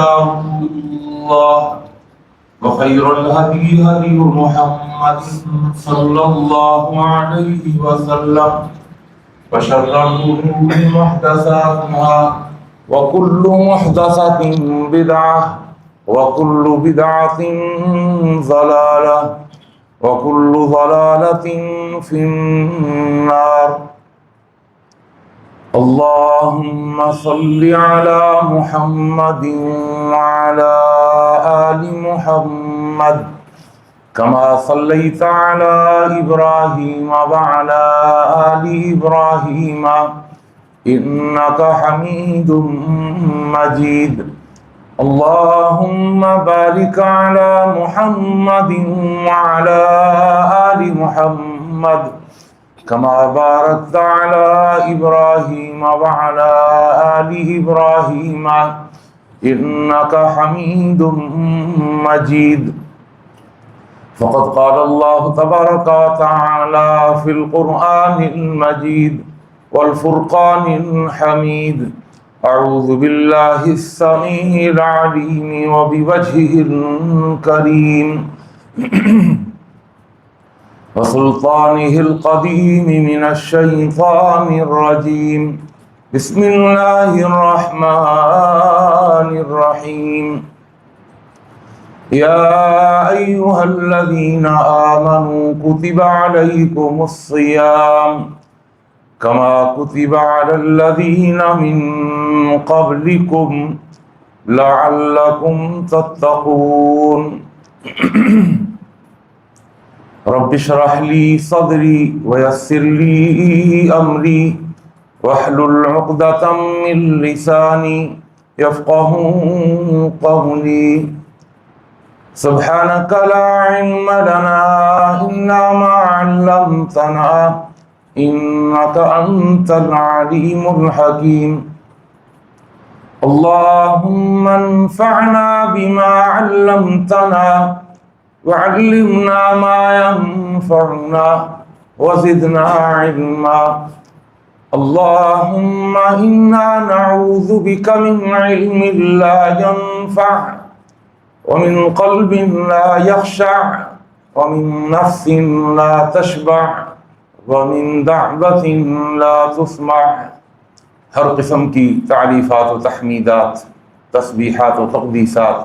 الله وخير الهدي هدي محمد صلى الله عليه وسلم وشر الأمور محدثاتها وكل محدثة بدعة وكل بدعة ضلالة وكل ضلالة في النار اللهم صل على محمد وعلى آل محمد كما صليت على إبراهيم وعلى آل إبراهيم إنك حميد مجيد اللهم بارك على محمد وعلى آل محمد كما باركت على إبراهيم وعلى آل إبراهيم إنك حميد مجيد فقد قال الله تبارك وتعالى في القرآن المجيد والفرقان الحميد أعوذ بالله السميع العليم وبوجهه الكريم وسلطانه القديم من الشيطان الرجيم بسم الله الرحمن الرحيم يا أيها الذين آمنوا كتب عليكم الصيام كما كتب على الذين من قبلكم لعلكم تتقون رب اشرح لي صدري ويسر لي أمري واحلل عقدة من لساني يفقهوا قولي سبحانك لا علم لنا إلا ما علمتنا إنك أنت العليم الحكيم اللهم انفعنا بما علمتنا وعلمنا ما ينفعنا وزدنا علما اللهم إنا نعوذ بك من علم لا ينفع ومن قلب لا يخشع ومن نفس لا تشبع ومن دعوة لا تسمع ہر قسم کی تعریفات و تحمیدات، تسبیحات و تقدیسات،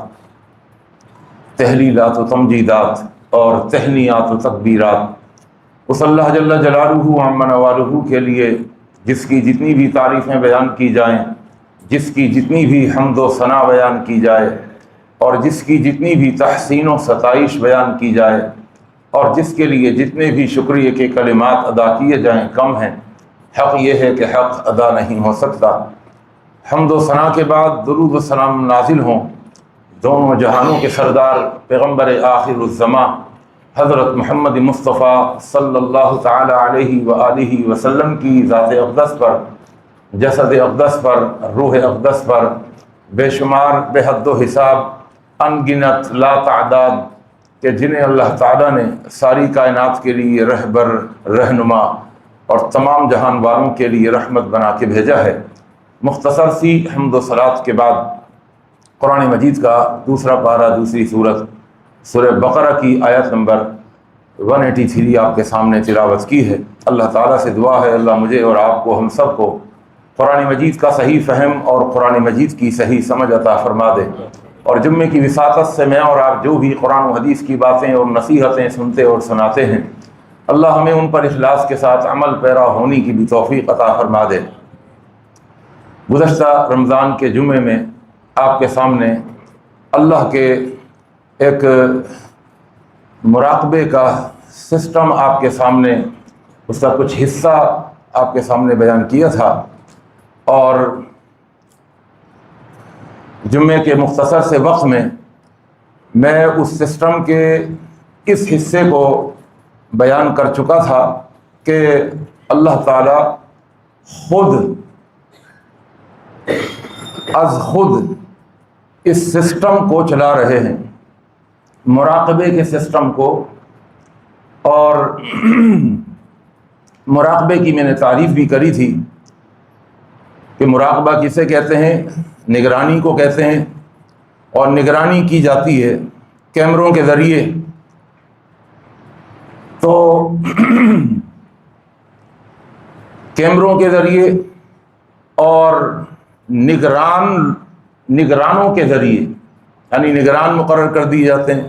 تحلیلات و تمجیدات اور تہنیات و تکبیرات اس اللہ جل جلالہ عما نوالہ کے لیے جس کی جتنی بھی تعریفیں بیان کی جائیں، جس کی جتنی بھی حمد و ثنا بیان کی جائے، اور جس کی جتنی بھی تحسین و ستائش بیان کی جائے، اور جس کے لیے جتنے بھی شکریہ کے کلمات ادا کیے جائیں کم ہیں۔ حق یہ ہے کہ حق ادا نہیں ہو سکتا۔ حمد و ثنا کے بعد درود و سلام نازل ہوں دونوں جہانوں کے سردار پیغمبر آخر الزماں حضرت محمد مصطفیٰ صلی اللہ تعالی علیہ وآلہ وسلم کی ذات اقدس پر، جسد اقدس پر، روح اقدس پر، بے شمار بے حد و حساب ان گنت لا تعداد کہ جنہیں اللہ تعالیٰ نے ساری کائنات کے لیے رہبر، رہنما اور تمام جہان والوں کے لیے رحمت بنا کے بھیجا ہے۔ مختصر سی حمد و صلات کے بعد قرآن مجید کا دوسرا پارہ، دوسری سورت سورہ بقرہ کی آیت نمبر 183 آپ کے سامنے تلاوت کی ہے۔ اللہ تعالیٰ سے دعا ہے اللہ مجھے اور آپ کو، ہم سب کو قرآن مجید کا صحیح فہم اور قرآن مجید کی صحیح سمجھ عطا فرما دے، اور جمعے کی وساطت سے میں اور آپ جو بھی قرآن و حدیث کی باتیں اور نصیحتیں سنتے اور سناتے ہیں، اللہ ہمیں ان پر اخلاص کے ساتھ عمل پیرا ہونے کی بھی توفیق عطا فرما دے۔ گزشتہ رمضان کے جمعے میں آپ کے سامنے اللہ کے ایک مراقبے کا سسٹم آپ کے سامنے، اس کا کچھ حصہ آپ کے سامنے بیان کیا تھا، اور جمعے کے مختصر سے وقت میں اس سسٹم کے اس حصے کو بیان کر چکا تھا کہ اللہ تعالیٰ خود از خود اس سسٹم کو چلا رہے ہیں، مراقبے کے سسٹم کو، اور مراقبے کی میں نے تعریف بھی کری تھی کہ مراقبہ کسے کہتے ہیں، نگرانی کو کہتے ہیں، اور نگرانی کی جاتی ہے کیمروں کے ذریعے، تو کیمروں کے ذریعے اور نگرانوں کے ذریعے، یعنی نگران مقرر کر دیے جاتے ہیں۔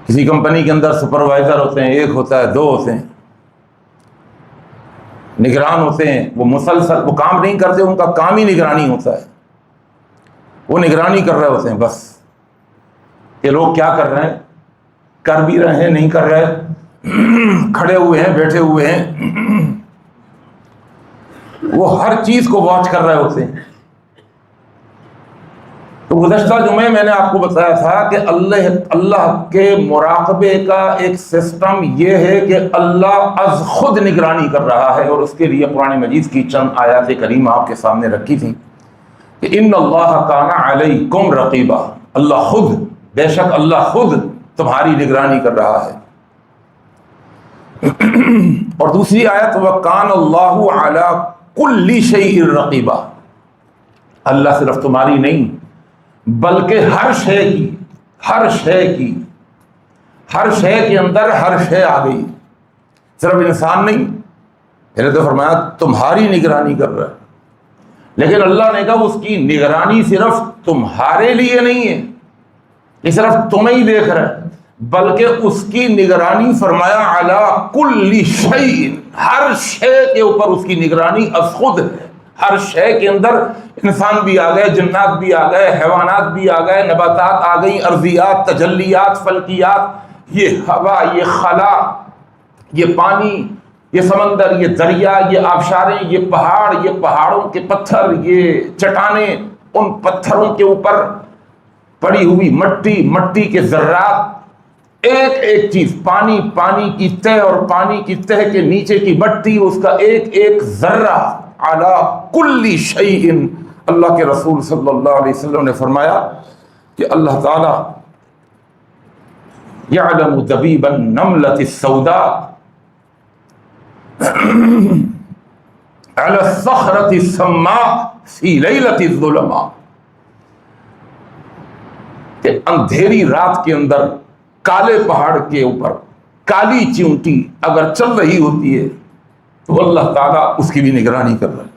کسی کمپنی کے اندر سپروائزر ہوتے ہیں، ایک ہوتا ہے، دو ہوتے ہیں، نگران ہوتے ہیں، وہ مسلسل وہ کام نہیں کرتے، ان کا کام ہی نگرانی ہوتا ہے، وہ نگرانی کر رہے ہوتے ہیں بس کہ لوگ کیا کر رہے ہیں، کر بھی رہے ہیں، نہیں کر رہے، کھڑے ہوئے ہیں، بیٹھے ہوئے ہیں، وہ ہر چیز کو واچ کر رہے ہوتے ہیں۔ تو گزشتہ جمعے میں نے آپ کو بتایا تھا کہ اللہ کے مراقبے کا ایک سسٹم یہ ہے کہ اللہ از خود نگرانی کر رہا ہے، اور اس کے لیے قرآن مجید کی چند آیات کریمہ آپ کے سامنے رکھی تھی کہ ان اللہ کان علیکم رقیبا، اللہ خود، بے شک اللہ خود تمہاری نگرانی کر رہا ہے۔ اور دوسری آیت وَكَانَ اللَّهُ عَلَى كُلِّ شَيْءٍ رَقِيبًا، اللہ صرف تمہاری نہیں بلکہ ہر شے کے اندر ہر شے آ گئی، صرف انسان نہیں، پھر تو فرمایا تمہاری نگرانی کر رہا ہے۔ لیکن اللہ نے کہا اس کی نگرانی صرف تمہارے لیے نہیں ہے، یہ صرف تمہیں ہی دیکھ رہا ہے، بلکہ اس کی نگرانی فرمایا علی کل شیء، ہر شے کے اوپر اس کی نگرانی از خود ہے۔ ہر شے کے اندر انسان بھی آ گئے، جنات بھی آ گئے، حیوانات بھی آ گئے، نباتات آ گئی، ارضیات، تجلیات، فلکیات، یہ ہوا، یہ خلا، یہ پانی، یہ سمندر، یہ دریا، یہ آبشاریں، یہ پہاڑ، یہ پہاڑوں کے پتھر، یہ چٹانیں، ان پتھروں کے اوپر پڑی ہوئی مٹی کے ذرات، ایک ایک چیز، پانی کی تہ اور پانی کی تہ کے نیچے کی مٹی، اس کا ایک ایک ذرہ، علی کل شیء۔ اللہ کے رسول صلی اللہ علیہ وسلم نے فرمایا کہ اللہ تعالی یعلم دبیب النملۃ السوداء علی الصخرۃ السماء فی لیلۃ الظلماء، کہ اندھیری رات کے اندر کالے پہاڑ کے اوپر کالی چیونٹی اگر چل رہی ہوتی ہے تو اللہ تعالیٰ اس کی بھی نگرانی کر رہا ہے۔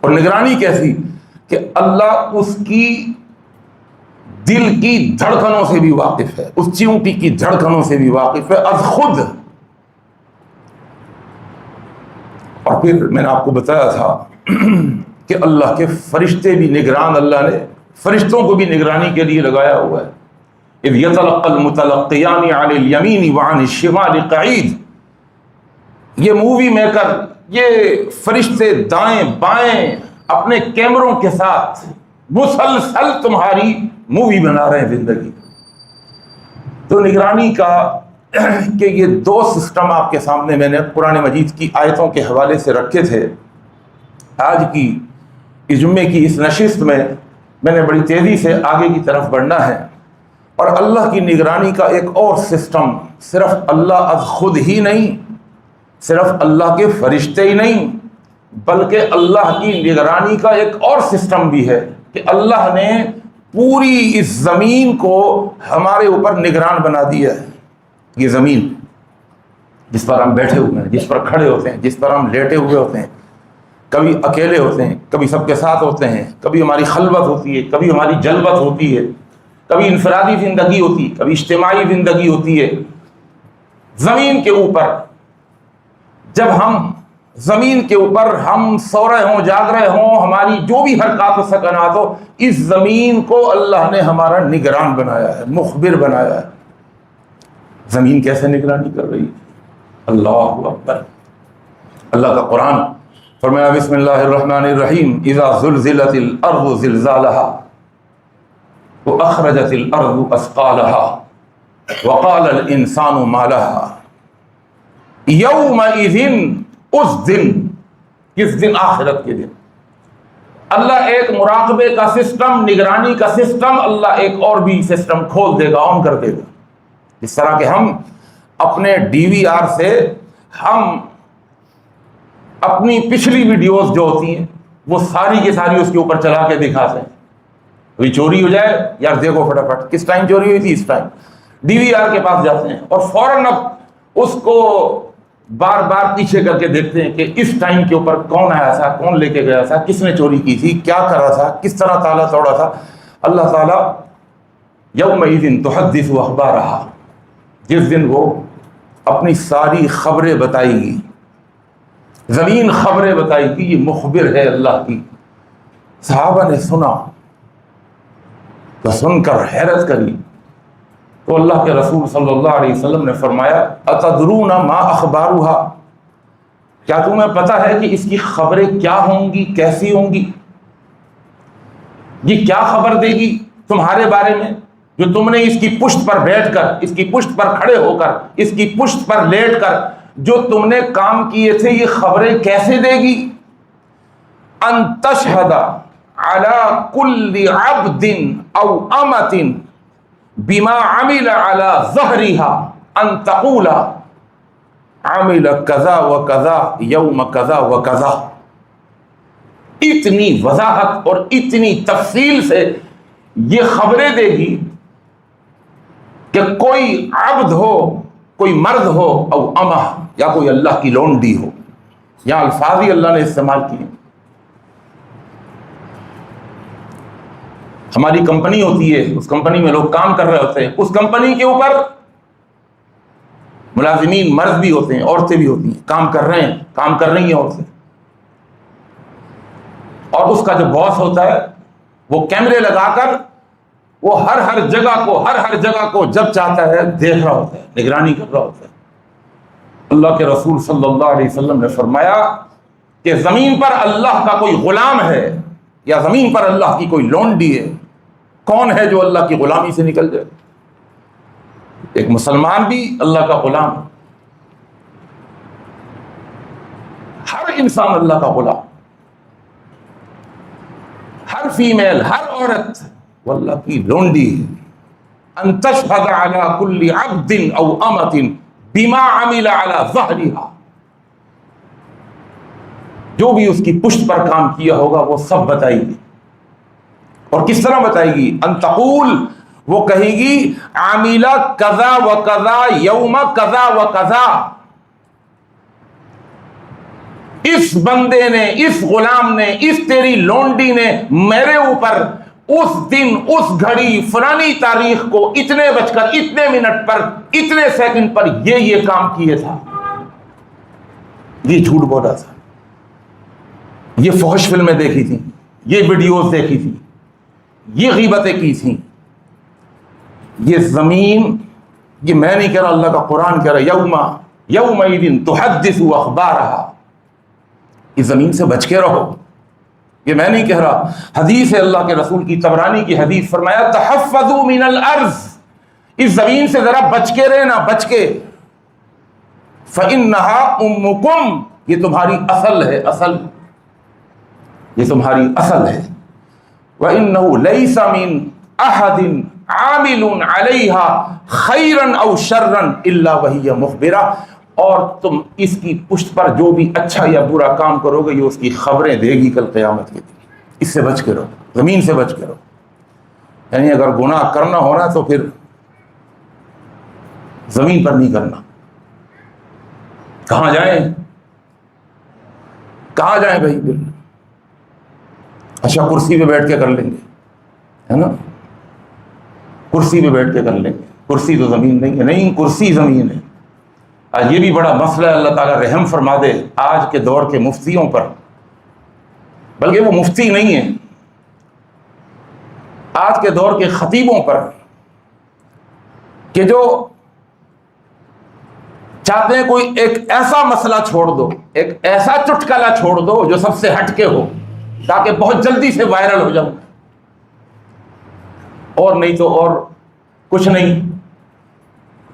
اور نگرانی کیسی کہ اللہ اس کی دل کی دھڑکنوں سے بھی واقف ہے، اس چیونٹی کی دھڑکنوں سے بھی واقف ہے از خود۔ اور پھر میں نے آپ کو بتایا تھا کہ اللہ کے فرشتے بھی نگران، اللہ نے فرشتوں کو بھی نگرانی کے لیے لگایا ہوا ہے۔ اذ یتلقی المتلقیان عن الیمین وعن الشمال قعید، یہ مووی میکر، یہ فرشتے دائیں بائیں اپنے کیمروں کے ساتھ مسلسل تمہاری مووی بنا رہے ہیں زندگی۔ تو نگرانی کا کہ یہ دو سسٹم آپ کے سامنے میں نے قرآن مجید کی آیتوں کے حوالے سے رکھے تھے۔ آج کی اس جمعے کی اس نشست میں نے بڑی تیزی سے آگے کی طرف بڑھنا ہے، اور اللہ کی نگرانی کا ایک اور سسٹم، صرف اللہ از خود ہی نہیں، صرف اللہ کے فرشتے ہی نہیں، بلکہ اللہ کی نگرانی کا ایک اور سسٹم بھی ہے کہ اللہ نے پوری اس زمین کو ہمارے اوپر نگران بنا دیا ہے۔ یہ زمین جس پر ہم بیٹھے ہوئے ہیں، جس پر کھڑے ہوتے ہیں، جس پر ہم لیٹے ہوئے ہوتے ہیں، کبھی اکیلے ہوتے ہیں، کبھی سب کے ساتھ ہوتے ہیں، کبھی ہماری خلوت ہوتی ہے، کبھی ہماری جلوت ہوتی ہے، کبھی انفرادی زندگی ہوتی ہے، کبھی اجتماعی زندگی ہوتی ہے۔ زمین کے اوپر جب ہم زمین کے اوپر ہم سو رہے ہوں، جاگ رہے ہوں، ہماری جو بھی حرکات و سکنات ہو، اس زمین کو اللہ نے ہمارا نگران بنایا ہے، مخبر بنایا ہے۔ زمین کیسے نگرانی کر رہی ہے؟ اللہ اکبر۔ اللہ کا قرآن فرمایا بسم اللہ الرحمن الرحیم اذا زلزلت الارض زلزالها واخرجت الارض اثقالها وقال الانسان ما لها یومئذ، اس دن، کس دن؟ آخرت کے دن۔ اللہ ایک مراقبے کا سسٹم، نگرانی کا سسٹم، اللہ ایک اور بھی سسٹم کھول دے گا، آن کر دے گا۔ جس طرح کہ ہم اپنے ڈی وی آر سے ہم اپنی پچھلی ویڈیوز جو ہوتی ہیں وہ ساری کی ساری اس کے اوپر چلا کے دکھاتے ہیں، کوئی چوری ہو جائے، یار دیکھو فٹافٹ کس ٹائم چوری ہوئی تھی، اس ٹائم ڈی وی آر کے پاس جاتے ہیں اور فوراً اب اس کو بار بار پیچھے کر کے دیکھتے ہیں کہ اس ٹائم کے اوپر کون آیا تھا، کون لے کے گیا تھا، کس نے چوری کی تھی، کیا کرا تھا، کس طرح تالا توڑا تھا۔ اللہ تعالیٰ یومئذ تحدث اخبارہا، جس دن وہ اپنی ساری خبریں بتائے گی، زمین خبریں بتائے گی، یہ مخبر ہے اللہ کی۔ صحابہ نے سنا تو سن کر حیرت کری، تو اللہ کے رسول صلی اللہ علیہ وسلم نے فرمایا اتدرون ما اخبارها، کیا تمہیں پتا ہے کہ اس کی خبریں کیا ہوں گی، کیسی ہوں گی؟ یہ کیا خبر دے گی تمہارے بارے میں، جو تم نے اس کی پشت پر بیٹھ کر، اس کی پشت پر کھڑے ہو کر، اس کی پشت پر لیٹ کر جو تم نے کام کیے تھے، یہ خبریں کیسے دے گی؟ ان تشہد علی کل عبد او امۃ بما عمل على ظہرها ان تقول عمل کذا و کذا یوم کذا و کذا۔ اتنی وضاحت اور اتنی تفصیل سے یہ خبریں دے گی کہ کوئی عبد ہو، کوئی مرد ہو، او امہ، یا کوئی اللہ کی لونڈی ہو، یہاں الفاظ ہی اللہ نے استعمال کیے۔ ہماری کمپنی ہوتی ہے، اس کمپنی میں لوگ کام کر رہے ہوتے ہیں، اس کمپنی کے اوپر ملازمین مرد بھی ہوتے ہیں، عورتیں بھی ہوتی ہیں، کام کر رہے ہیں، کام کر رہی ہیں عورتیں، اور اس کا جو باس ہوتا ہے وہ کیمرے لگا کر وہ ہر جگہ کو جب چاہتا ہے دیکھ رہا ہوتا ہے، نگرانی کر رہا ہوتا ہے۔ اللہ کے رسول صلی اللہ علیہ وسلم نے فرمایا کہ زمین پر اللہ کا کوئی غلام ہے یا زمین پر اللہ کی کوئی لونڈی ہے، کون ہے جو اللہ کی غلامی سے نکل جائے؟ ایک مسلمان بھی اللہ کا غلام، ہر انسان اللہ کا غلام، ہر فیمیل، ہر عورت وہ اللہ کی لونڈی ہے۔ ان تشہد علی کل عبد او امۃ بما عمل علی ظہرها، جو بھی اس کی پشت پر کام کیا ہوگا وہ سب بتائے گی، اور کس طرح بتائے گی؟ ان تقول، وہ کہے گی عاملہ کذا و کذا یوم کذا و کذا، اس بندے نے، اس غلام نے، اس تیری لونڈی نے میرے اوپر اس دن، اس گھڑی، فلانی تاریخ کو اتنے بج کر اتنے منٹ پر، اتنے سیکنڈ پر یہ کام کیے تھا، یہ جھوٹ بولا تھا، یہ فحش فلمیں دیکھی تھی، یہ ویڈیوز دیکھی تھی، یہ غیبتیں کی تھیں۔ یہ زمین، یہ میں نہیں کہہ رہا، اللہ کا قرآن کہہ رہا یومئذ تحدث اخبارہا، اس زمین سے بچ کے رہو، یہ میں نہیں کہہ رہا، حدیث ہے اللہ کے رسول کی، طبرانی کی حدیث، فرمایا تحفظوا من الارض، اس زمین سے ذرا بچ کے رہنا، بچ کے، فانہا امکم، یہ تمہاری اصل ہے، اصل، یہ تمہاری اصل ہے۔ وَإِنَّهُ لَيْسَ مِنْ أَحَدٍ عَامِلٌ عَلَيْهَا خَيْرًا أَوْ شَرًّا إِلَّا وَهِيَ مُخْبِرَةٌ، اور تم اس کی پشت پر جو بھی اچھا یا برا کام کرو گے یہ اس کی خبریں دے گی کل قیامت کے دن۔ اس سے بچ کے رہو، زمین سے بچ کے رہو، یعنی اگر گناہ کرنا ہونا تو پھر زمین پر نہیں کرنا۔ کہاں جائیں، کہاں جائیں بھائی؟ اچھا کرسی پہ بیٹھ کے کر لیں گے، ہے نا، کرسی پہ بیٹھ کے کر لیں گے، کرسی تو زمین نہیں ہے، نہیں کرسی زمین ہے۔ آج یہ بھی بڑا مسئلہ ہے، اللہ تعالیٰ رحم فرما دے آج کے دور کے مفتیوں پر، بلکہ وہ مفتی نہیں ہیں، آج کے دور کے خطیبوں پر، کہ جو چاہتے ہیں کوئی ایک ایسا مسئلہ چھوڑ دو، ایک ایسا چٹکلا چھوڑ دو جو سب سے ہٹ کے ہو، تاکہ بہت جلدی سے وائرل ہو جاؤں، اور نہیں تو اور کچھ نہیں،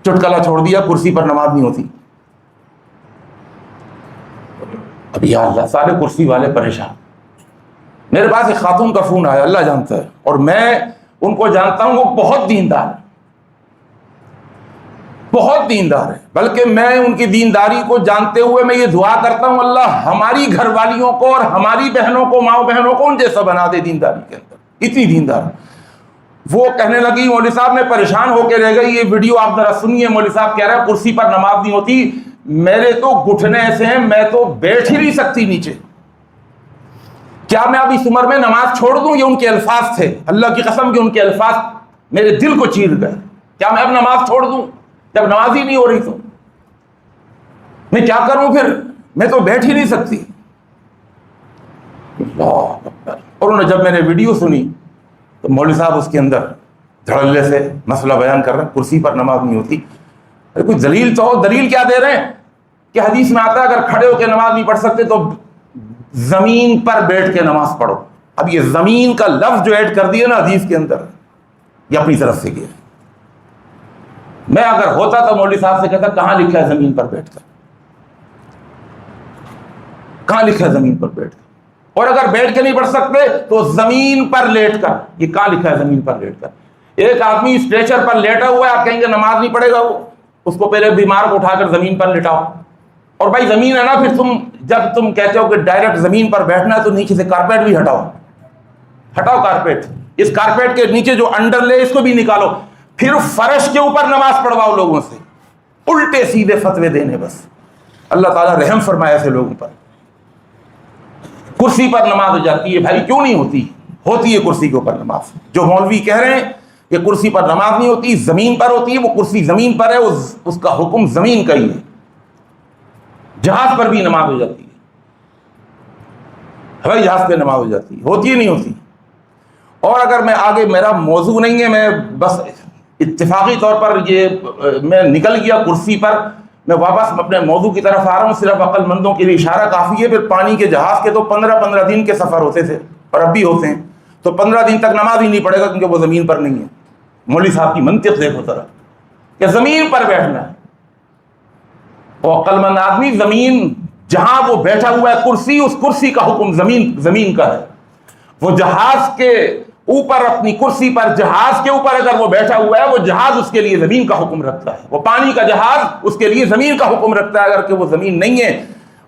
چٹکلا چھوڑ دیا، کرسی پر نماز نہیں ہوتی۔ اب یا اللہ، سارے کرسی والے پریشان۔ میرے پاس ایک خاتون کا فون آیا، اللہ جانتا ہے، اور میں ان کو جانتا ہوں، وہ بہت دیندار ہے، بہت دیندار ہے، بلکہ میں ان کی دینداری کو جانتے ہوئے میں یہ دعا کرتا ہوں اللہ ہماری گھر والیوں کو اور ہماری بہنوں کو، ماؤں بہنوں کو ان جیسا بنا دے دینداری کے اندر، اتنی دیندار۔ وہ کہنے لگی مولوی صاحب میں پریشان ہو کے رہ گئی، یہ ویڈیو آپ ذرا سنیے، مولوی صاحب کہہ رہے ہیں کرسی پر نماز نہیں ہوتی، میرے تو گھٹنے ایسے ہیں میں تو بیٹھ ہی نہیں سکتی نیچے، کیا میں اب اس عمر میں نماز چھوڑ دوں؟ یہ ان کے الفاظ تھے، اللہ کی قسم کہ ان کے الفاظ میرے دل کو چیر گئے، کیا میں اب نماز چھوڑ دوں جب نماز ہی نہیں ہو رہی؟ تو میں کیا کروں پھر، میں تو بیٹھ ہی نہیں سکتی۔ اللہ اکبر۔ اور انہوں نے جب میں نے ویڈیو سنی تو مولوی صاحب اس کے اندر دھڑلے سے مسئلہ بیان کر رہے ہیں، کرسی پر نماز نہیں ہوتی۔ ارے کوئی دلیل تو ہو، دلیل کیا دے رہے ہیں کہ حدیث میں آتا ہے اگر کھڑے ہو کے نماز نہیں پڑھ سکتے تو زمین پر بیٹھ کے نماز پڑھو۔ اب یہ زمین کا لفظ جو ایڈ کر دیا نا حدیث کے اندر، یہ اپنی طرف سے کیا۔ میں اگر ہوتا تو مولوی صاحب سے کہتا کہاں لکھا ہے زمین پر بیٹھ کر، کہاں لکھا ہے زمین پر بیٹھ کر؟ اور اگر بیٹھ کے نہیں پڑھ سکتے تو زمین پر لیٹ کر، یہ کہاں لکھا ہے زمین پر لیٹ کر؟ ایک آدمی اسٹریچر پر لیٹا ہوا ہے، آپ کہیں گے نماز نہیں پڑھے گا وہ، اس کو پہلے بیمار کو اٹھا کر زمین پر لٹاؤ۔ اور بھائی زمین ہے نا، پھر جب تم کہتے ہو کہ ڈائریکٹ زمین پر بیٹھنا ہے تو نیچے سے کارپیٹ بھی ہٹاؤ کارپیٹ، اس کارپیٹ کے نیچے جو انڈر لے اس کو بھی نکالو، پھر فرش کے اوپر نماز پڑھواؤ لوگوں سے، الٹے سیدھے فتوے دینے بس۔ اللہ تعالیٰ رحم فرمائے ایسے لوگوں پر۔ کرسی پر نماز ہو جاتی ہے، بھائی کیوں نہیں ہوتی؟ ہوتی ہے کرسی کے اوپر نماز۔ جو مولوی کہہ رہے ہیں کہ کرسی پر نماز نہیں ہوتی، زمین پر ہوتی ہے، وہ کرسی زمین پر ہے، اس کا حکم زمین کا ہی ہے۔ جہاز پر بھی نماز ہو جاتی ہے، ہوائی جہاز پہ نماز ہو جاتی ہے، ہوتی ہے نہیں ہوتی؟ اور اگر میں آگے، میرا موضوع نہیں ہے، میں بس اتفاقی طور پر یہ میں نکل گیا کرسی پر، میں واپس اپنے موضوع کی طرف آ رہا ہوں۔ صرف عقل مندوں کے لیے اشارہ کافی ہے۔ پھر پانی کے جہاز کے تو 15 دن کے سفر ہوتے تھے اور اب بھی ہوتے ہیں، تو 15 دن تک نماز ہی نہیں پڑے گا کیونکہ وہ زمین پر نہیں ہے۔ مولوی صاحب کی منطق دیکھو ذرا کہ زمین پر بیٹھنا ہے، اور عقل مند آدمی زمین جہاں وہ بیٹھا ہوا ہے کرسی، اس کرسی کا حکم زمین کا ہے۔ وہ جہاز کے اوپر، اپنی کرسی پر جہاز کے اوپر اگر وہ بیٹھا ہوا ہے، وہ جہاز اس کے لیے زمین کا حکم رکھتا ہے۔ وہ پانی کا جہاز اس کے لیے زمین کا حکم رکھتا ہے، اگر کہ وہ زمین نہیں ہے،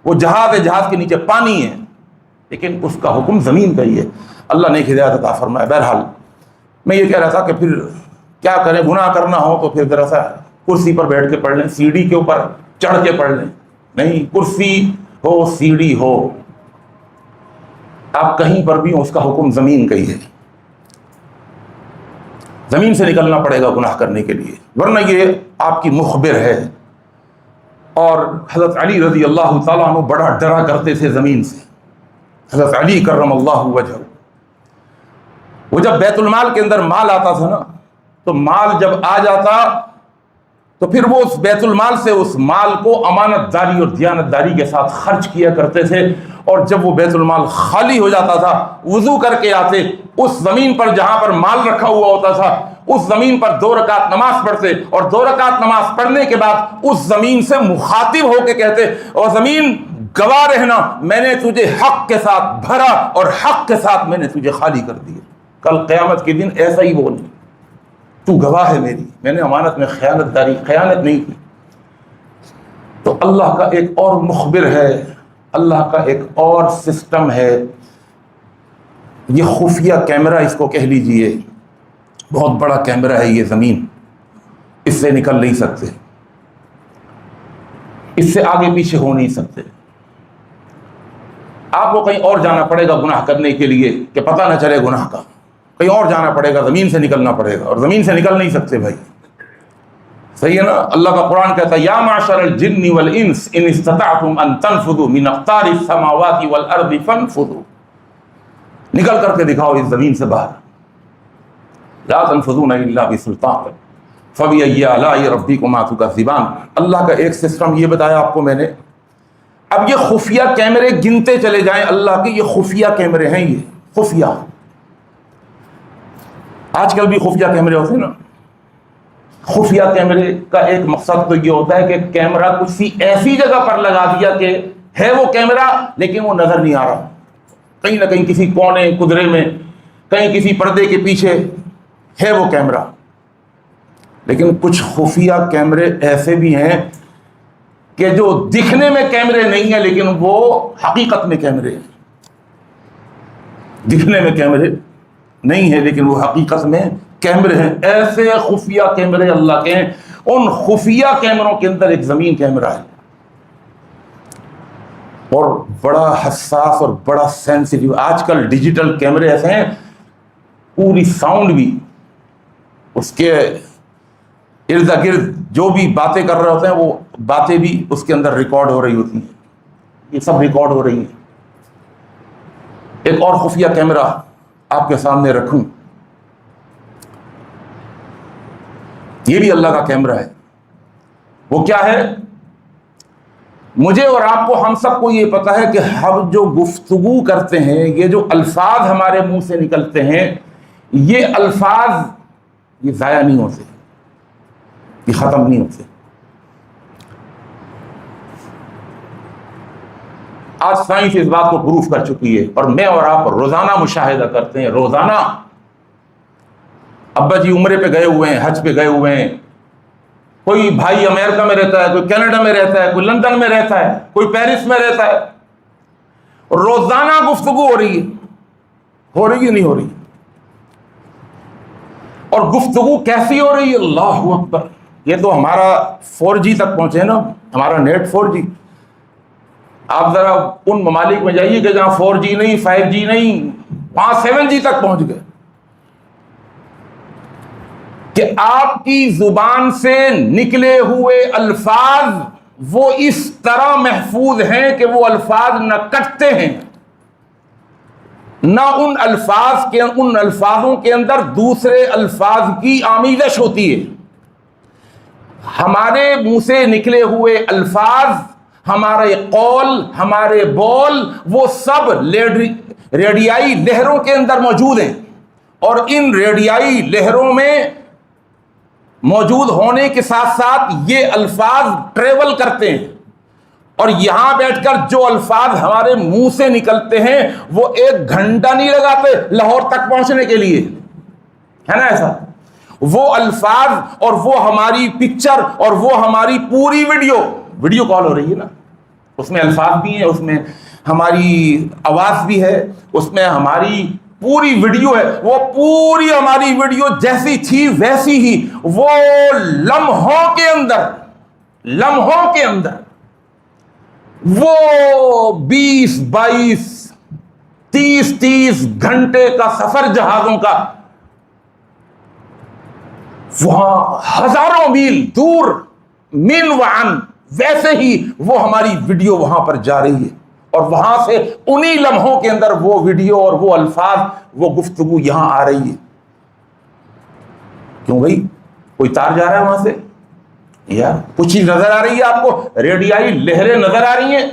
وہ جہاز ہے، جہاز کے نیچے پانی ہے، لیکن اس کا حکم زمین کا ہی ہے۔ اللہ نے ہدایت عطا فرمائے۔ بہرحال میں یہ کہہ رہا تھا کہ پھر کیا کریں، گناہ کرنا ہو تو پھر ذرا سا کرسی پر بیٹھ کے پڑھ لیں، سیڑھی کے اوپر چڑھ کے پڑھ لیں۔ نہیں، کرسی ہو سیڑھی ہو، آپ کہیں پر بھی ہو، اس کا حکم زمین کا ہی ہے۔ زمین سے نکلنا پڑے گا گناہ کرنے کے لیے، ورنہ یہ آپ کی مخبر ہے۔ اور حضرت علی رضی اللہ تعالیٰ عنہ بڑا ڈرا کرتے تھے زمین سے۔ حضرت علی کرم اللہ وجہہ، وہ جب بیت المال کے اندر مال آتا تھا نا، تو مال جب آ جاتا تو پھر وہ اس بیت المال سے اس مال کو امانت داری اور دیانت داری کے ساتھ خرچ کیا کرتے تھے۔ اور جب وہ بیت المال خالی ہو جاتا تھا، وضو کر کے آتے، اس زمین پر جہاں پر مال رکھا ہوا ہوتا تھا، اس زمین پر 2 رکعت نماز پڑھتے، اور 2 رکعت نماز پڑھنے کے بعد اس زمین سے مخاطب ہو کے کہتے، اور زمین گواہ رہنا، میں نے تجھے حق کے ساتھ بھرا اور حق کے ساتھ میں نے تجھے خالی کر دیا۔ کل قیامت کے دن ایسا ہی بولنا، تو گواہ ہے میری، میں نے امانت میں خیانت نہیں کی۔ تو اللہ کا ایک اور مخبر ہے، اللہ کا ایک اور سسٹم ہے، یہ خفیہ کیمرہ اس کو کہہ لیجئے، بہت بڑا کیمرہ ہے یہ زمین، اس سے نکل نہیں سکتے، اس سے آگے پیچھے ہو نہیں سکتے۔ آپ کو کہیں اور جانا پڑے گا گناہ کرنے کے لیے کہ پتہ نہ چلے گناہ کا، کہیں اور جانا پڑے گا، زمین سے نکلنا پڑے گا، اور زمین سے نکل نہیں سکتے بھائی، صحیح ہے نا؟ اللہ کا قرآن کہتا ہے یا معشر الجن والانس ان استطعتم ان تنفذوا من اقطار السماوات والارض فانفذوا، نکل کر کے دکھاؤ اس زمین سے باہر، لا تنفذون الا بسلطان فبأي آلاء ربكما تكذبان۔ اللہ کا ایک سسٹم یہ بتایا آپ کو میں نے۔ اب یہ خفیہ کیمرے گنتے چلے جائیں اللہ کے، یہ خفیہ کیمرے ہیں، یہ خفیہ۔ آج کل بھی خفیہ کیمرے ہوتے ہیں نا، خفیہ کیمرے کا ایک مقصد تو یہ ہوتا ہے کہ کیمرہ کسی ایسی جگہ پر لگا دیا کہ ہے وہ کیمرہ لیکن وہ نظر نہیں آ رہا، کہیں نہ کہیں کسی کونے قدرے میں، کہیں کسی پردے کے پیچھے ہے وہ کیمرہ۔ لیکن کچھ خفیہ کیمرے ایسے بھی ہیں کہ جو دکھنے میں کیمرے نہیں ہیں لیکن وہ حقیقت میں کیمرے ہیں، دکھنے میں کیمرے نہیں ہیں لیکن وہ حقیقت میں کیمرے ہیں، ایسے خفیہ کیمرے اللہ کے ہیں. ان خفیہ کیمروں کے اندر ایک زمین کیمرہ ہے، اور بڑا حساس اور بڑا سینسیٹیو. آج کل ڈیجیٹل کیمرے ایسے ہیں پوری ساؤنڈ بھی اس کے ارد گرد جو بھی باتیں کر رہے ہوتے ہیں وہ باتیں بھی اس کے اندر ریکارڈ ہو رہی ہوتی ہیں. یہ سب ریکارڈ ہو رہی ہیں. ایک اور خفیہ کیمرہ آپ کے سامنے رکھوں، یہ بھی اللہ کا کیمرہ ہے. وہ کیا ہے؟ مجھے اور آپ کو، ہم سب کو یہ پتا ہے کہ ہم جو گفتگو کرتے ہیں، یہ جو الفاظ ہمارے منہ سے نکلتے ہیں، یہ الفاظ یہ ضائع نہیں ہوتے، یہ ختم نہیں ہوتے. آج سائنس اس بات کو پروف کر چکی ہے، اور میں اور آپ روزانہ مشاہدہ کرتے ہیں. روزانہ ابا جی عمرے پہ گئے ہوئے ہیں، حج پہ گئے ہوئے ہیں، کوئی بھائی امریکہ میں رہتا ہے، کوئی کینیڈا میں رہتا ہے، کوئی لندن میں رہتا ہے، کوئی پیرس میں رہتا ہے. روزانہ گفتگو ہو رہی ہے نہیں ہو رہی؟ اور گفتگو کیسی ہو رہی ہے؟ اللہ اکبر. یہ تو ہمارا 4G تک پہنچے نا، ہمارا نیٹ 4G. آپ ذرا ان ممالک میں جائیے کہ جہاں 4G نہیں، 5G نہیں، وہاں 7G تک پہنچ گئے، کہ آپ کی زبان سے نکلے ہوئے الفاظ وہ اس طرح محفوظ ہیں کہ وہ الفاظ نہ کٹتے ہیں، نہ ان الفاظوں کے اندر دوسرے الفاظ کی آمیزش ہوتی ہے. ہمارے منہ سے نکلے ہوئے الفاظ، ہمارے قول، ہمارے بول، وہ سب ریڈیائی لہروں کے اندر موجود ہیں، اور ان ریڈیائی لہروں میں موجود ہونے کے ساتھ ساتھ یہ الفاظ ٹریول کرتے ہیں، اور یہاں بیٹھ کر جو الفاظ ہمارے منہ سے نکلتے ہیں وہ 1 گھنٹہ نہیں لگاتے لاہور تک پہنچنے کے لیے، ہے نا ایسا؟ وہ الفاظ اور وہ ہماری پکچر اور وہ ہماری پوری ویڈیو کال ہو رہی ہے نا، اس میں الفاظ بھی ہیں، اس میں ہماری آواز بھی ہے، اس میں ہماری پوری ویڈیو ہے. وہ پوری ہماری ویڈیو جیسی تھی ویسی ہی وہ لمحوں کے اندر وہ 20، 22، 30 گھنٹے کا سفر جہازوں کا، وہاں ہزاروں میل دور من وعن، ویسے ہی وہ ہماری ویڈیو وہاں پر جا رہی ہے، اور وہاں سے انہی لمحوں کے اندر وہ ویڈیو اور وہ الفاظ، وہ گفتگو یہاں آ رہی ہے. کیوں بھائی؟ کوئی تار جا رہا ہے وہاں سے؟ یار کچھ چیز نظر آ رہی ہے آپ کو؟ ریڈیائی لہریں نظر آ رہی ہیں؟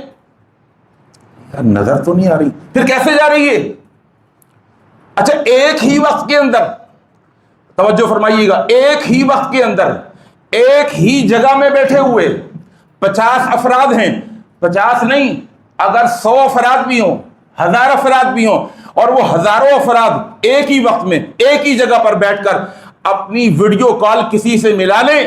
یار نظر تو نہیں آ رہی، پھر کیسے جا رہی ہے؟ اچھا، ایک ہی وقت کے اندر، توجہ فرمائیے گا، ایک ہی وقت کے اندر ایک ہی جگہ میں بیٹھے ہوئے 50 افراد ہیں، 50 نہیں، اگر 100 افراد بھی ہوں، 1000 افراد بھی ہوں، اور وہ ہزاروں افراد ایک ہی وقت میں ایک ہی جگہ پر بیٹھ کر اپنی ویڈیو کال کسی سے ملا لیں،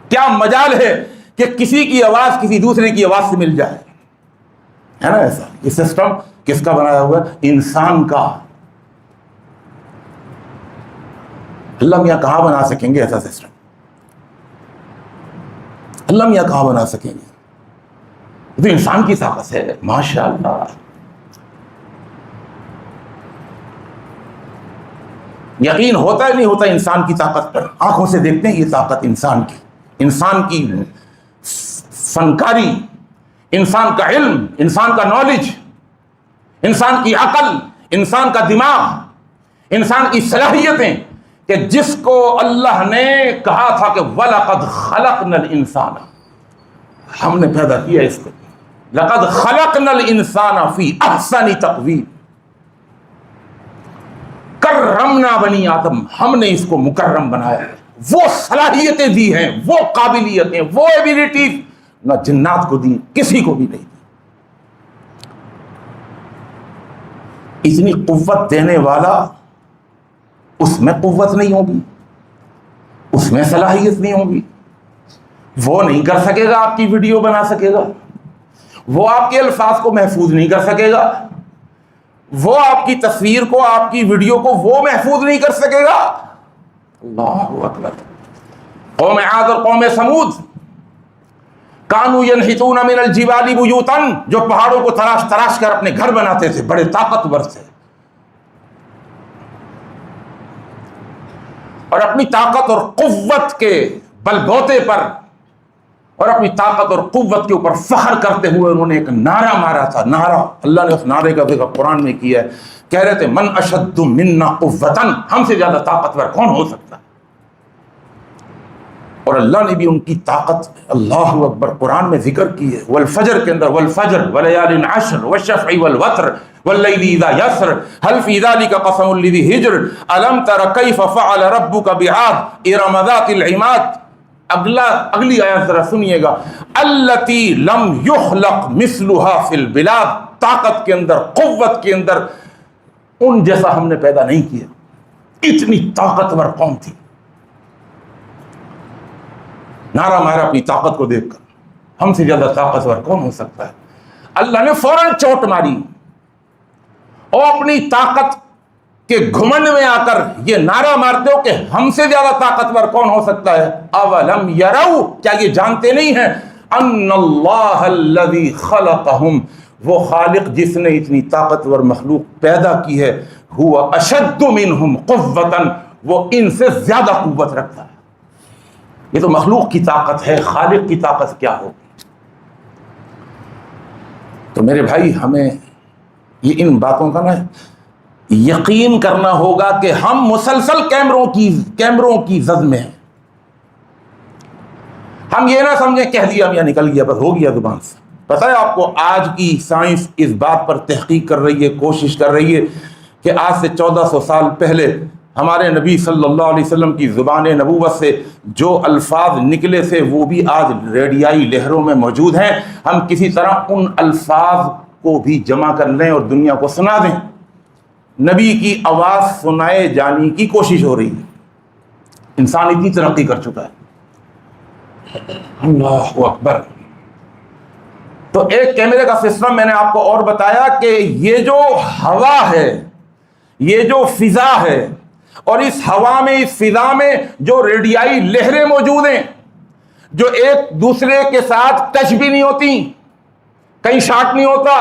کیا مجال ہے کہ کسی کی آواز کسی دوسرے کی آواز سے مل جائے؟ ہے نا ایسا؟ یہ سسٹم کس کا بنایا ہوا ہے؟ انسان کا. اللہ میاں کہاں بنا سکیں گے ایسا سسٹم؟ اللہ میاں کہاں بنا سکیں گے؟ تو انسان کی طاقت ہے، ماشاء اللہ. یقین ہوتا ہے نہیں ہوتا انسان کی طاقت پر؟ آنکھوں سے دیکھتے ہیں یہ طاقت انسان کی فنکاری، انسان کا علم، انسان کا نالج، انسان کی عقل، انسان کا دماغ، انسان کی صلاحیتیں، کہ جس کو اللہ نے کہا تھا کہ وَلَقَدْ خَلَقْنَا الْإِنسَانَ، ہم نے پیدا کیا اس کو، لَقَدْ خَلَقْنَا الْإِنسَانَ فِي أَحْسَنِ تَقْوِيمٍ، کرمنا بنی آدم، ہم نے اس کو مکرم بنایا ہے. وہ صلاحیتیں دی ہیں، وہ قابلیتیں، وہ ایبیلٹیز نہ جنات کو دی، کسی کو بھی نہیں دی. اتنی قوت دینے والا، اس میں قوت نہیں ہوگی، اس میں صلاحیت نہیں ہوگی، وہ نہیں کر سکے گا، آپ کی ویڈیو بنا سکے گا، وہ آپ کے الفاظ کو محفوظ نہیں کر سکے گا، وہ آپ کی تصویر کو، آپ کی ویڈیو کو وہ محفوظ نہیں کر سکے گا. اللہ اکبر. قوم عاد اور قوم سمود کانوا ینحتون من الجبال بیوتا، جو پہاڑوں کو تراش تراش کر اپنے گھر بناتے تھے، بڑے طاقتور تھے، اور اپنی طاقت اور قوت کے بل بوتے پر اور اپنی طاقت اور قوت کے اوپر فخر کرتے ہوئے انہوں نے ایک نعرہ مارا تھا. نعرہ، اللہ نے اس نعرے کا ذکر قرآن میں کیا ہے. کہہ رہے تھے من اشد منا قوتا، ہم سے زیادہ طاقتور کون ہو سکتا ہے. اور اللہ نے بھی ان کی طاقت، اللہ اکبر، قرآن میں ذکر کی ہے. والفجر کے اندر، والفجر ولیال عشر والشفع والوتر واللیل اذا یسر هل فی ذلک قسم لذی حجر الم تر کیف فعل ربک بعاد ارم ذات العماد. اگلی آیت ذرا سنیے گا. التی لم یخلق مثلها فی البلاد، طاقت کے اندر، قوت کے اندر ان جیسا ہم نے پیدا نہیں کیا. اتنی طاقتور قوم تھی. نعرہ مارا اپنی طاقت کو دیکھ کر، ہم سے زیادہ طاقتور کون ہو سکتا ہے. اللہ نے فوراً چوٹ ماری اور اپنی طاقت کے گھمنڈ میں آ کر یہ نعرہ مارتے ہو کہ ہم سے زیادہ طاقتور کون ہو سکتا ہے. اولم یروا، کیا یہ جانتے نہیں ہیں، ان اللہ الذی خلقہم، وہ خالق جس نے اتنی طاقتور مخلوق پیدا کی ہے، ہوا اشد منہم قوۃ، وہ ان سے زیادہ قوت رکھتا ہے. یہ تو مخلوق کی طاقت ہے، خالق کی طاقت کیا ہوگی. تو میرے بھائی، ہمیں یہ ان باتوں کا نا یقین کرنا ہوگا کہ ہم مسلسل کیمروں کی زد میں ہیں. ہم یہ نہ سمجھیں کہہ دیا یا نکل گیا، بس ہو گیا زبان سے. پتہ ہے آپ کو، آج کی سائنس اس بات پر تحقیق کر رہی ہے، کوشش کر رہی ہے کہ آج سے 1400 سال پہلے ہمارے نبی صلی اللہ علیہ وسلم کی زبان نبوت سے جو الفاظ نکلے تھے وہ بھی آج ریڈیائی لہروں میں موجود ہیں. ہم کسی طرح ان الفاظ کو بھی جمع کر لیں اور دنیا کو سنا دیں. نبی کی آواز سنائے جانے کی کوشش ہو رہی ہے. انسان اتنی ترقی کر چکا ہے. اللہ اکبر. تو ایک کیمرے کا سسٹم میں نے آپ کو اور بتایا کہ یہ جو ہوا ہے، یہ جو فضا ہے، اور اس ہوا میں، اس فضا میں جو ریڈیائی لہریں موجود ہیں، جو ایک دوسرے کے ساتھ ٹچ بھی نہیں ہوتی، کہیں شارٹ نہیں ہوتا،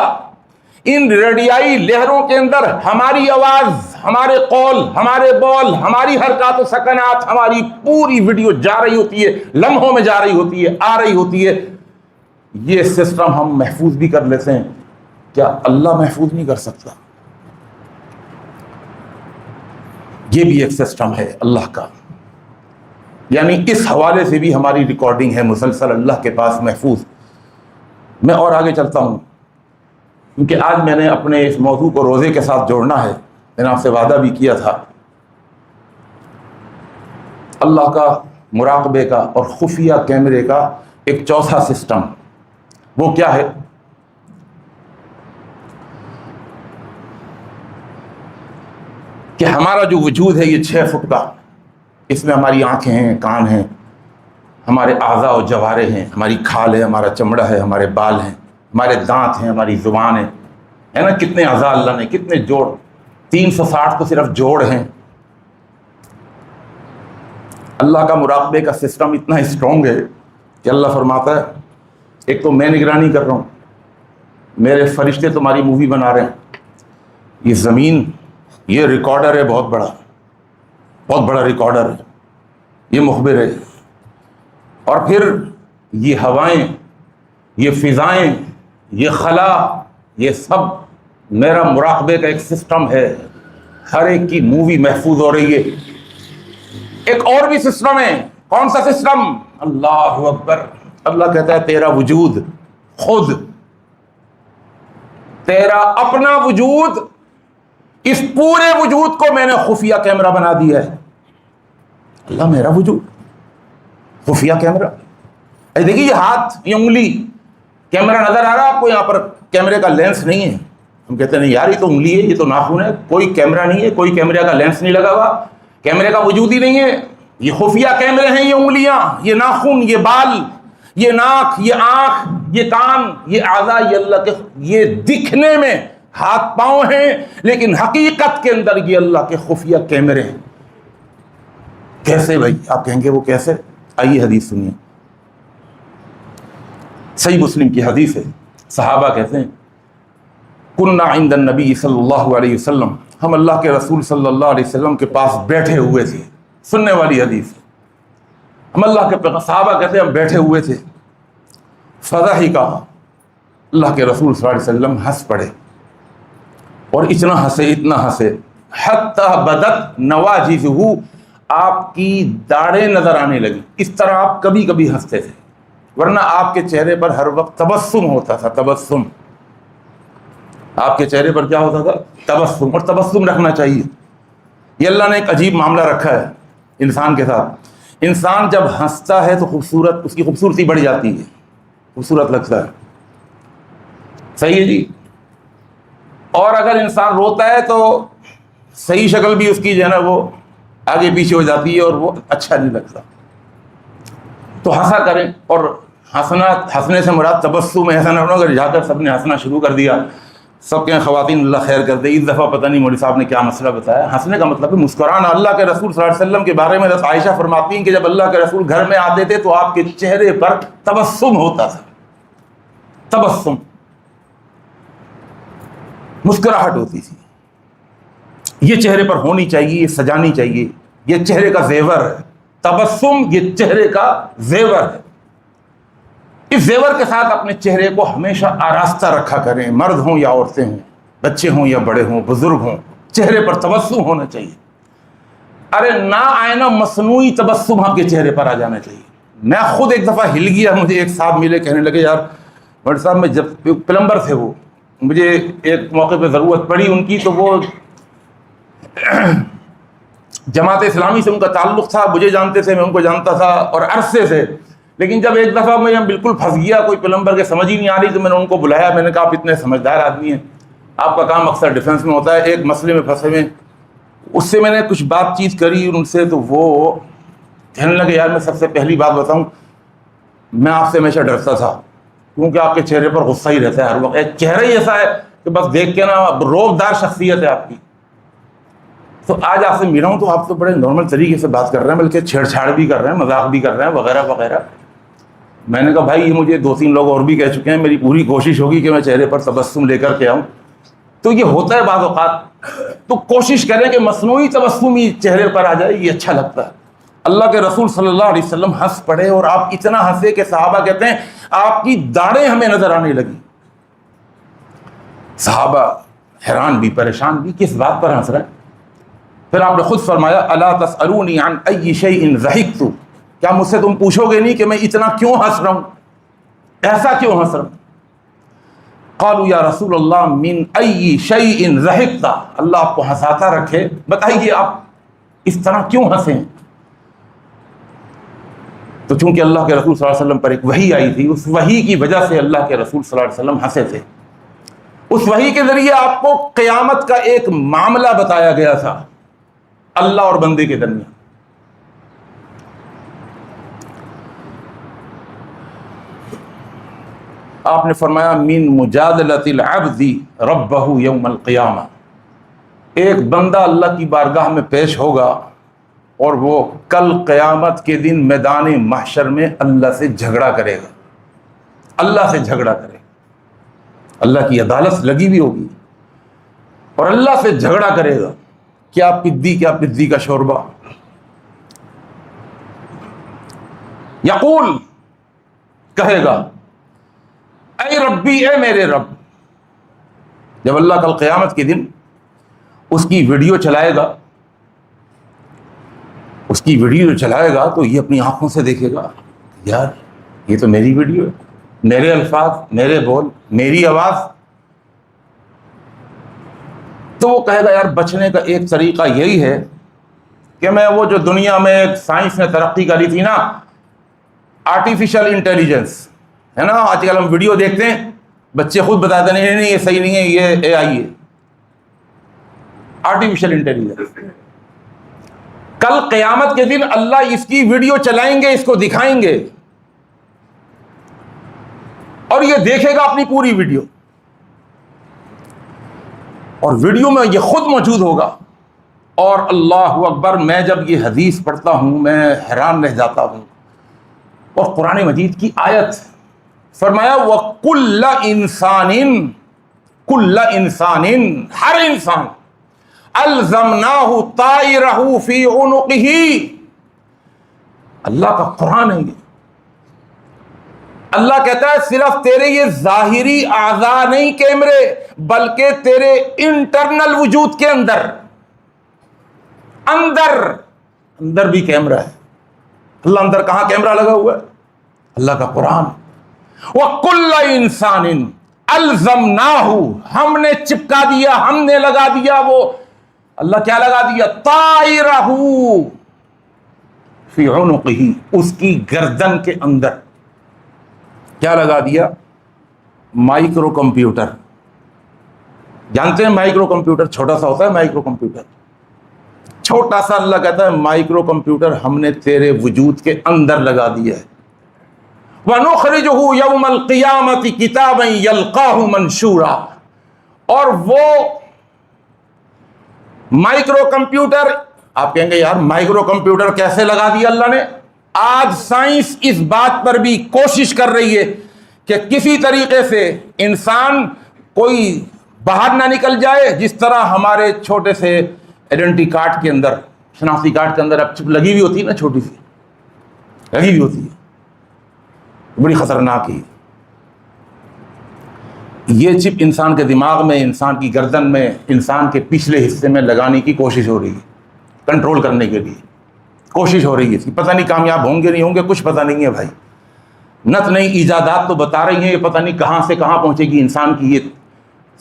ان ریڈیائی لہروں کے اندر ہماری آواز، ہمارے قول، ہمارے بول، ہماری حرکات و سکنات، ہماری پوری ویڈیو جا رہی ہوتی ہے، لمحوں میں جا رہی ہوتی ہے، آ رہی ہوتی ہے. یہ سسٹم ہم محفوظ بھی کر لیتے ہیں، کیا اللہ محفوظ نہیں کر سکتا؟ یہ بھی ایک سسٹم ہے اللہ کا. یعنی اس حوالے سے بھی ہماری ریکارڈنگ ہے مسلسل اللہ کے پاس محفوظ. میں اور آگے چلتا ہوں، کیونکہ آج میں نے اپنے اس موضوع کو روزے کے ساتھ جوڑنا ہے. میں نے آپ سے وعدہ بھی کیا تھا. اللہ کا مراقبے کا اور خفیہ کیمرے کا ایک چوتھا سسٹم، وہ کیا ہے؟ کہ ہمارا جو وجود ہے یہ 6 فٹ کا، اس میں ہماری آنکھیں ہیں، کان ہیں، ہمارے اعضاء و جوارے ہیں، ہماری کھال ہے، ہمارا چمڑا ہے، ہمارے بال ہیں، ہمارے دانت ہیں، ہماری زبان ہے نا. کتنے اعضاء اللہ نے، کتنے جوڑ، 360 تو صرف جوڑ ہیں. اللہ کا مراقبے کا سسٹم اتنا اسٹرانگ ہے کہ اللہ فرماتا ہے، ایک تو میں نگرانی کر رہا ہوں، میرے فرشتے تمہاری مووی بنا رہے ہیں، یہ زمین، یہ ریکارڈر ہے، بہت بڑا ریکارڈر ہے، یہ مخبر ہے. اور پھر یہ ہوائیں، یہ فضائیں، یہ خلا، یہ سب میرا مراقبے کا ایک سسٹم ہے. ہر ایک کی مووی محفوظ ہو رہی ہے. ایک اور بھی سسٹم ہے. کون سا سسٹم؟ اللہ اکبر. اللہ کہتا ہے تیرا وجود خود، تیرا اپنا وجود، اس پورے وجود کو میں نے خفیہ کیمرہ بنا دیا ہے. اللہ، میرا وجود خفیہ کیمرہ. دیکھیے یہ ہاتھ، یہ انگلی، کیمرہ نظر آ رہا ہے آپ کو؟ یہاں پر کیمرے کا لینس نہیں ہے. ہم کہتے ہیں نہیں یار، یہ تو انگلی ہے، یہ تو ناخن ہے، کوئی کیمرہ نہیں ہے، کوئی کیمرے کا لینس نہیں لگا ہوا، کیمرے کا وجود ہی نہیں ہے. یہ خفیہ کیمرے ہیں، یہ انگلیاں، یہ ناخن، یہ بال، یہ ناک، یہ آنکھ، یہ کان، یہ اعضاء، یہ اللہ کے، یہ دکھنے میں ہاتھ پاؤں ہیں، لیکن حقیقت کے اندر یہ اللہ کے خفیہ کیمرے ہیں۔ کیسے بھائی؟ آپ کہیں گے وہ کیسے؟ آئیے حدیث سنیے، صحیح مسلم کی حدیث ہے۔ صحابہ کہتے ہیں کننا عند النبی صلی اللہ علیہ وسلم، ہم اللہ کے رسول صلی اللہ علیہ وسلم کے پاس بیٹھے ہوئے تھے۔ سننے والی حدیث ہے۔ ہم اللہ کے صحابہ کہتے ہیں ہم بیٹھے ہوئے تھے، فضحک، اللہ کے رسول صلی اللہ علیہ وسلم ہنس پڑے، اور اتنا ہنسے حتی بدت نواجذہ، آپ کی داڑھیں نظر آنے لگی۔ اس طرح آپ کبھی کبھی ہنستے تھے، ورنہ آپ کے چہرے پر ہر وقت تبسم ہوتا تھا۔ تبسم، آپ کے چہرے پر کیا ہوتا تھا؟ تبسم، اور تبسم رکھنا چاہیے۔ یہ اللہ نے ایک عجیب معاملہ رکھا ہے انسان کے ساتھ۔ انسان جب ہنستا ہے تو اس کی خوبصورتی بڑھ جاتی ہے، خوبصورت لگتا ہے، صحیح ہے جی۔ اور اگر انسان روتا ہے تو صحیح شکل بھی اس کی جو ہے نا وہ آگے پیچھے ہو جاتی ہے، اور وہ اچھا نہیں لگتا۔ تو ہنسا کریں، اور ہنسنے سے مراد تبسم ایسا نہ ہو کہ جا کر سب نے ہنسنا شروع کر دیا، سب کے خواتین اللہ خیر کر دے۔ اس دفعہ پتہ نہیں مولوی صاحب نے کیا مسئلہ بتایا، ہنسنے کا مطلب ہے مسکرانا۔ اللہ کے رسول صلی اللہ علیہ وسلم کے بارے میں عائشہ فرماتی ہیں کہ جب اللہ کے رسول گھر میں آتے تھے تو آپ کے چہرے پر تبسم ہوتا تھا، تبسم، مسکراہٹ ہوتی تھی۔ یہ چہرے پر ہونی چاہیے، یہ سجانی چاہیے، یہ چہرے کا زیور ہے۔ تبسم یہ چہرے کا زیور ہے۔ اس زیور کے ساتھ اپنے چہرے کو ہمیشہ آراستہ رکھا کریں، مرد ہوں یا عورتیں ہوں، بچے ہوں یا بڑے ہوں، بزرگ ہوں، چہرے پر تبسم ہونا چاہیے۔ ارے نہ آئے نا مصنوعی تبسم آپ کے چہرے پر آ جانا چاہیے۔ میں خود ایک دفعہ ہل گیا، مجھے ایک صاحب ملے، کہنے لگے یار بٹ صاحب میں جب پلمبر تھے، وہ مجھے ایک موقع پہ ضرورت پڑی ان کی، تو وہ جماعت اسلامی سے ان کا تعلق تھا، مجھے جانتے تھے، میں ان کو جانتا تھا، اور عرصے سے۔ لیکن جب ایک دفعہ میں بالکل پھنس گیا، کوئی پلمبر کے سمجھ ہی نہیں آ رہی، تو میں نے ان کو بلایا، میں نے کہا آپ اتنے سمجھدار آدمی ہیں، آپ کا کام اکثر ڈیفنس میں ہوتا ہے، ایک مسئلے میں پھنسے ہوئے۔ اس سے میں نے کچھ بات چیت کری ان سے، تو وہ کہنے لگے یار میں سب سے پہلی بات بتاؤں، میں آپ سے ہمیشہ ڈرتا تھا، کیونکہ آپ کے چہرے پر غصہ ہی رہتا ہے ہر وقت، ایک چہرہ ہی ایسا ہے کہ بس دیکھ کے نا رعب دار شخصیت ہے آپ کی۔ تو آج آپ سے ملا ہوں تو آپ تو بڑے نارمل طریقے سے بات کر رہے ہیں، بلکہ چھیڑ چھاڑ بھی کر رہے ہیں، مذاق بھی کر رہے ہیں، وغیرہ وغیرہ۔ میں نے کہا بھائی یہ مجھے 2-3 لوگ اور بھی کہہ چکے ہیں، میری پوری کوشش ہوگی کہ میں چہرے پر تبسم لے کر کے آؤں۔ تو یہ ہوتا ہے بعض اوقات، تو کوشش کریں کہ مصنوعی تبسم ہی چہرے پر آ جائے، یہ اچھا لگتا ہے۔ اللہ کے رسول صلی اللہ علیہ وسلم ہنس پڑے، اور آپ اتنا ہنسے کہ صحابہ کہتے ہیں آپ کی داڑھیں ہمیں نظر آنے لگی۔ صحابہ حیران بھی، پریشان بھی، کس بات پر ہنس رہے ہیں؟ پھر آپ نے خود فرمایا الا تسألونی عن ای شیء ضحکت، کیا مجھ سے تم پوچھو گے نہیں کہ میں اتنا کیوں ہنس رہا ہوں، ایسا کیوں ہنس رہا ہوں؟ قالوا یا رسول اللہ من ای شیء ضحکت، اللہ آپ کو ہنساتا رکھے، بتائیے آپ اس طرح کیوں ہنسے ہیں؟ تو چونکہ اللہ کے رسول صلی اللہ علیہ وسلم پر ایک وحی آئی تھی، اس وحی کی وجہ سے اللہ کے رسول صلی اللہ علیہ وسلم ہنسے تھے۔ اس وحی کے ذریعے آپ کو قیامت کا ایک معاملہ بتایا گیا تھا اللہ اور بندے کے درمیان۔ آپ نے فرمایا من مجادلۃ العبد ربہ یوم القیامہ، ایک بندہ اللہ کی بارگاہ میں پیش ہوگا اور وہ کل قیامت کے دن میدان محشر میں اللہ سے جھگڑا کرے گا، اللہ سے جھگڑا کرے گا، اللہ کی عدالت لگی بھی ہوگی اور اللہ سے جھگڑا کرے گا، کیا پدی کا شوربہ۔ یقول، کہے گا اے ربی، اے میرے رب۔ جب اللہ کل قیامت کے دن اس کی ویڈیو چلائے گا، اس کی ویڈیو چلائے گا تو یہ اپنی آنکھوں سے دیکھے گا، یار یہ تو میری ویڈیو ہے، میرے الفاظ، میرے بول، میری آواز۔ تو وہ کہے گا یار بچنے کا ایک طریقہ یہی ہے کہ میں وہ جو دنیا میں سائنس نے ترقی کری تھی نا، آرٹیفیشل انٹیلیجنس ہے نا، آج کل ہم ویڈیو دیکھتے ہیں بچے خود بتاتے ہیں نہیں یہ صحیح نہیں ہے، یہ اے آئی ہے، آرٹیفیشل انٹیلیجنس۔ کل قیامت کے دن اللہ اس کی ویڈیو چلائیں گے، اس کو دکھائیں گے اور یہ دیکھے گا اپنی پوری ویڈیو۔ اور ویڈیو میں یہ خود موجود ہوگا. اور اللہ اکبر، میں جب یہ حدیث پڑھتا ہوں میں حیران رہ جاتا ہوں. اور قرآن مجید کی آیت فرمایا وَكُلَّ إِنسَانٍ، کل انسان، ہر انسان، الزمناہ طائرہ فی عنقہ. اللہ کا قرآن ہے یہ. اللہ کہتا ہے صرف تیرے یہ ظاہری اعضاء نہیں کیمرے، بلکہ تیرے انٹرنل وجود کے اندر اندر بھی کیمرہ ہے. اللہ اندر کہاں کیمرہ لگا ہوا ہے؟ اللہ کا قرآن. وَكُلَّ إِنسَانٍ الزمناہ، ہم نے چپکا دیا، ہم نے لگا دیا. وہ اللہ کیا لگا دیا؟ طائرہ فی عنقہ، اس کی گردن کے اندر کیا لگا دیا؟ Micro computer. جانتے ہیں مائکرو کمپیوٹر چھوٹا سا ہوتا ہے. مائکرو کمپیوٹر چھوٹا سا، اللہ کہتا ہے مائکرو کمپیوٹر ہم نے تیرے وجود کے اندر لگا دیا ہے. وَنُخْرِجُهُ يَوْمَ الْقِيَامَةِ كِتَابًا يَلْقَاهُ مَنْشُورًا. اور وہ مائکرو کمپیوٹر، آپ کہیں گے یار مائکرو کمپیوٹر کیسے لگا دیا اللہ نے؟ آج سائنس اس بات پر بھی کوشش کر رہی ہے کہ کسی طریقے سے انسان کوئی باہر نہ نکل جائے. جس طرح ہمارے چھوٹے سے آئیڈینٹی کارڈ کے اندر، شناختی کارڈ کے اندر اب چپ لگی ہوئی ہوتی ہے نا، چھوٹی سی لگی ہوئی ہوتی ہے، بڑی خطرناک ہے. یہ چپ انسان کے دماغ میں، انسان کی گردن میں، انسان کے پچھلے حصے میں لگانے کی کوشش ہو رہی ہے، کنٹرول کرنے کے لیے کوشش ہو رہی ہے. پتہ نہیں کامیاب ہوں گے نہیں ہوں گے، کچھ پتہ نہیں ہے بھائی. نت نئی ایجادات تو بتا رہی ہیں، یہ پتہ نہیں کہاں سے کہاں پہنچے گی. انسان کی یہ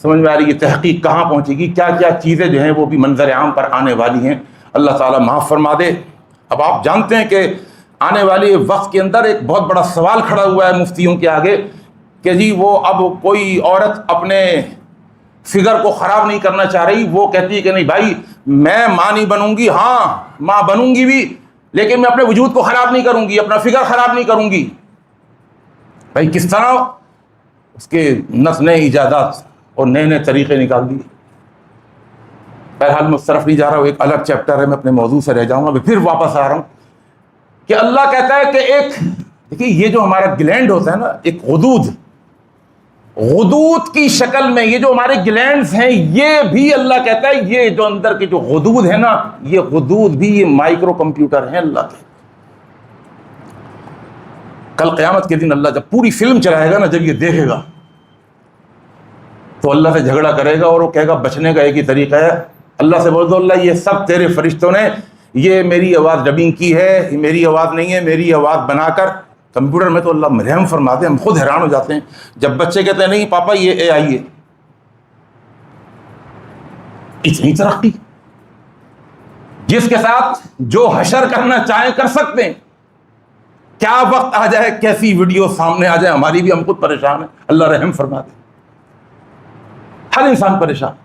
سمجھ میں آ رہی ہے تحقیق کہاں پہنچے گی، کیا کیا چیزیں جو ہیں وہ بھی منظر عام پر آنے والی ہیں. اللہ تعالیٰ معاف فرما دے. اب آپ جانتے ہیں کہ آنے والے وقت کے اندر ایک بہت بڑا سوال کھڑا ہوا ہے مفتیوں کے آگے کہ جی وہ اب کوئی عورت اپنے فگر کو خراب نہیں کرنا چاہ رہی. وہ کہتی ہے کہ نہیں بھائی میں ماں نہیں بنوں گی، ہاں ماں بنوں گی بھی، لیکن میں اپنے وجود کو خراب نہیں کروں گی، اپنا فگر خراب نہیں کروں گی. بھائی کس طرح اس کے نئے ایجادات اور نئے نئے طریقے نکال دیے. بہرحال میں اس طرف نہیں جا رہا ہوں، ایک الگ چیپٹر ہے، میں اپنے موضوع سے رہ جاؤں گا. میں پھر واپس آ رہا ہوں کہ اللہ کہتا ہے کہ ایک دیکھیے یہ جو ہمارا گلینڈ ہوتا ہے نا، ایک غدود کی شکل میں یہ جو ہمارے گلینڈز ہیں، یہ بھی اللہ کہتا ہے یہ جو اندر کے جو غدود ہیں نا، یہ غدود بھی یہ مائکرو کمپیوٹر ہیں اللہ کے. کل قیامت کے دن اللہ جب پوری فلم چلائے گا نا، جب یہ دیکھے گا تو اللہ سے جھگڑا کرے گا اور وہ کہے گا بچنے کا ایک ہی طریقہ ہے. اللہ سے بول دو اللہ یہ سب تیرے فرشتوں نے یہ میری آواز ڈبنگ کی ہے، یہ میری آواز نہیں ہے، میری آواز بنا کر کمپیوٹر میں. تو اللہ رحم فرماتے ہیں، ہم خود حیران ہو جاتے ہیں جب بچے کہتے ہیں نہیں پاپا یہ اے آئی ہے. اتنی ترقی جس کے ساتھ جو حشر کرنا چاہیں کر سکتے ہیں. کیا وقت آ جائے کیسی ویڈیو سامنے آ جائے ہماری بھی، ہم خود پریشان ہیں. اللہ رحم فرما دے. ہر انسان پریشان.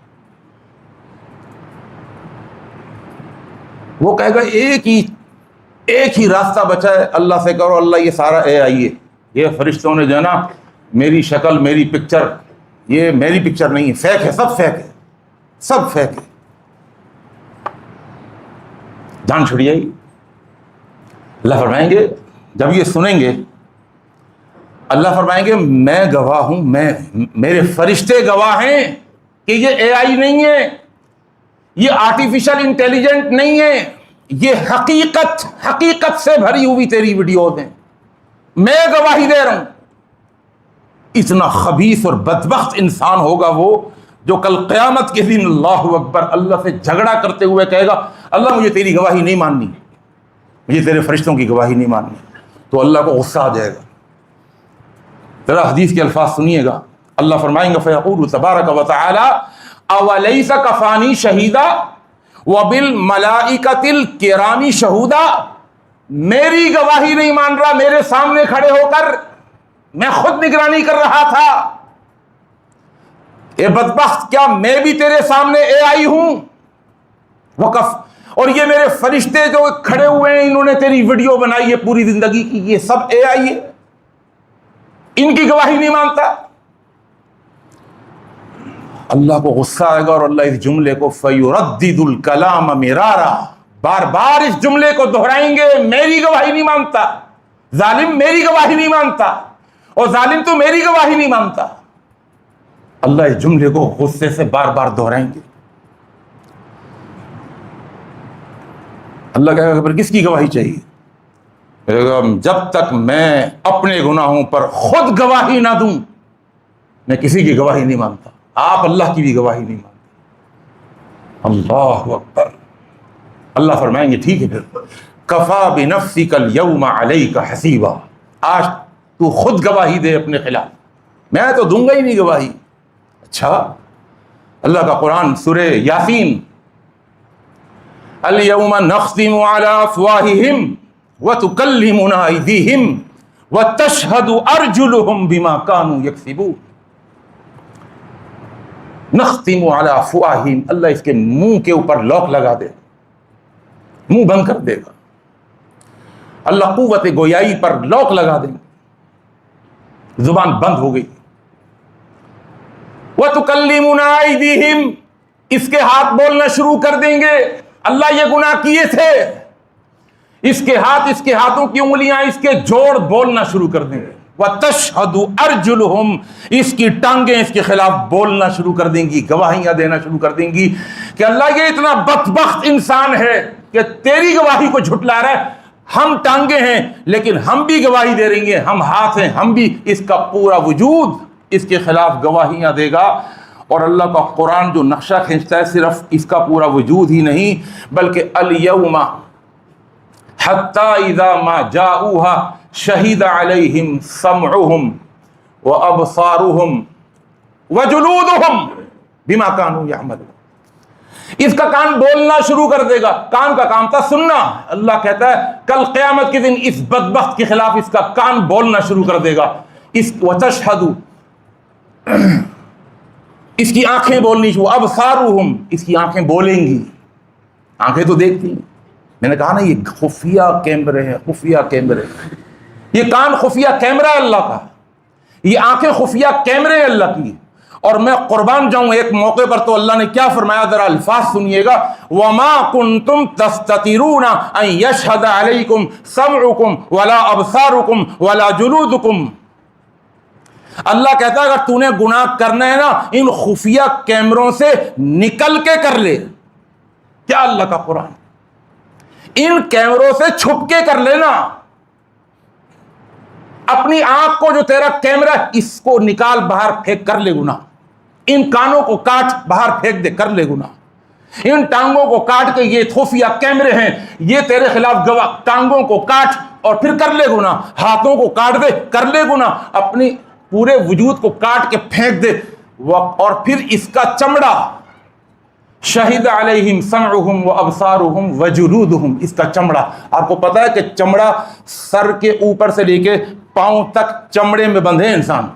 وہ کہے گا ایک ہی راستہ بچا ہے، اللہ سے کرو اللہ یہ سارا اے آئی ہے. یہ فرشتوں نے جو ہے نا میری شکل میری پکچر، یہ میری پکچر نہیں ہے، فیک ہے، سب فیک ہے، سب فیک ہے. جان چھڑیے. اللہ فرمائیں گے جب یہ سنیں گے، اللہ فرمائیں گے میں گواہ ہوں، میرے فرشتے گواہ ہیں کہ یہ اے آئی نہیں ہے، یہ آرٹیفیشل انٹیلیجنٹ نہیں ہے، یہ حقیقت سے بھری ہوئی تیری ویڈیوز ہیں، میں گواہی دے رہا ہوں. اتنا خبیث اور بدبخت انسان ہوگا وہ جو کل قیامت کے دن اللہ اکبر اللہ سے جھگڑا کرتے ہوئے کہے گا اللہ مجھے تیری گواہی نہیں ماننی، مجھے تیرے فرشتوں کی گواہی نہیں ماننی. تو اللہ کو غصہ آ جائے گا. ذرا حدیث کے الفاظ سنیے گا. اللہ فرمائیں گے فیقول تبارک و تعالی اولیس کفانی شہیدا وبالملائکۃ الکرام شہودا. میری گواہی نہیں مان رہا، میرے سامنے کھڑے ہو کر میں خود نگرانی کر رہا تھا. اے بدبخت کیا میں بھی تیرے سامنے اے آئی ہوں؟ وقف. اور یہ میرے فرشتے جو کھڑے ہوئے ہیں انہوں نے تیری ویڈیو بنائی ہے پوری زندگی کی، یہ سب اے آئی ہے، ان کی گواہی نہیں مانتا. اللہ کو غصہ آئے گا اور اللہ اس جملے کو فَيُرَدِّدُ الْكَلَامَ مِرَارًا، بار بار اس جملے کو دہرائیں گے، میری گواہی نہیں مانتا ظالم، میری گواہی نہیں مانتا، اور ظالم تو میری گواہی نہیں مانتا۔ اللہ اس جملے کو غصے سے بار بار دہرائیں گے۔ اللہ کہے گا پھر کس کی گواہی چاہیے؟ کہے گا جب تک میں اپنے گناہوں پر خود گواہی نہ دوں میں کسی کی گواہی نہیں مانتا، آپ اللہ کی بھی گواہی نہیں مانتے۔ اللہ اکبر۔ اللہ فرمائیں گے ٹھیک ہے پھر کفا بنفسک الیوم علیک حسیبا، آج تو خود گواہی دے اپنے خلاف، میں تو دوں گا ہی نہیں گواہی۔ اچھا، اللہ کا قرآن سورہ یاسین، الیوم نختم علی افواہہم وتکلمنا ایدیہم وتشہد ارجلہم بما کانوا یکسبون۔ نختم علی افواہہم، اللہ اس کے منہ کے اوپر لاک لگا دے، منہ بند کر دے گا۔ اللہ قوت گویائی پر لاک لگا دیں گے، زبان بند ہو گئی۔ وَتُكَلِّمُنَا أَيْدِيهِمْ، اس کے ہاتھ بولنا شروع کر دیں گے، اللہ یہ گناہ کیے تھے، اس کے ہاتھ، اس کے ہاتھوں کی انگلیاں، اس کے جوڑ بولنا شروع کر دیں گے۔ وَتَشْهَدُ أَرْجُلُهُمْ، اس کی ٹانگیں اس کے خلاف بولنا شروع کر دیں گی، گواہیاں دینا شروع کر دیں گی کہ اللہ یہ اتنا بدبخت انسان ہے کہ تیری گواہی کو جھٹلا رہا ہے، ہم ٹانگیں ہیں لیکن ہم بھی گواہی دے رہیں گے، ہم ہاتھ ہیں ہم بھی، اس کا پورا وجود اس کے خلاف گواہیاں دے گا۔ اور اللہ کا قرآن جو نقشہ کھینچتا ہے صرف اس کا پورا وجود ہی نہیں بلکہ الیوم حتی اذا ما جاؤوها شہید علیہم سمعہم وابصارہم وجلودہم بما کانوا یعملون۔ اس کا کان بولنا شروع کر دے گا، کان کا کام تھا سننا، اللہ کہتا ہے کل قیامت کے دن اس بدبخت کے خلاف اس کا کان بولنا شروع کر دے گا۔ اس وتشہد، اس کی آنکھیں بولنی شروع، ابصارہم، اس کی آنکھیں بولیں گی، آنکھیں تو دیکھتی ہیں، میں نے کہا نا یہ خفیہ کیمرے ہیں، خفیہ کیمرے، یہ کان خفیہ کیمرہ ہے اللہ کا، یہ آنکھیں خفیہ کیمرے ہیں اللہ کی۔ اور میں قربان جاؤں ایک موقع پر تو اللہ نے کیا فرمایا، ذرا الفاظ سنیے گا، وَمَا كُنْتُمْ تَسْتَتِرُونَ أَن يَشْهَدَ عَلَيْكُمْ سَمْعُكُمْ وَلَا أَبْصَارُكُمْ وَلَا جُلُودُكُمْ۔ اللہ کہتا ہے اگر تو نے گناہ کرنا ہے نا ان خفیہ کیمروں سے نکل کے کر لے۔ کیا اللہ کا قرآن، ان کیمروں سے چھپ کے کر لینا، اپنی آنکھ کو جو تیرا کیمرہ اس کو نکال باہر پھینک کر لے گناہ، ان کانوں کو کاٹ باہر پھینک دے کر لے گناہ، ان ٹانگوں کو کاٹ کے یہ خفیہ کیمرے ہیں یہ تیرے خلاف گواہ، ٹانگوں کو کاٹ اور پھر کر لے گناہ، ہاتھوں کو کاٹ دے کر لے گناہ، اپنی پورے وجود کو کاٹ کے پھینک دے، اور پھر اس کا چمڑا، شہید علیہم سمعہم وابصارہم وجلودہم، اس کا چمڑا، آپ کو پتا ہے کہ چمڑا سر کے اوپر سے لے کے پاؤں تک چمڑے میں بندھے انسان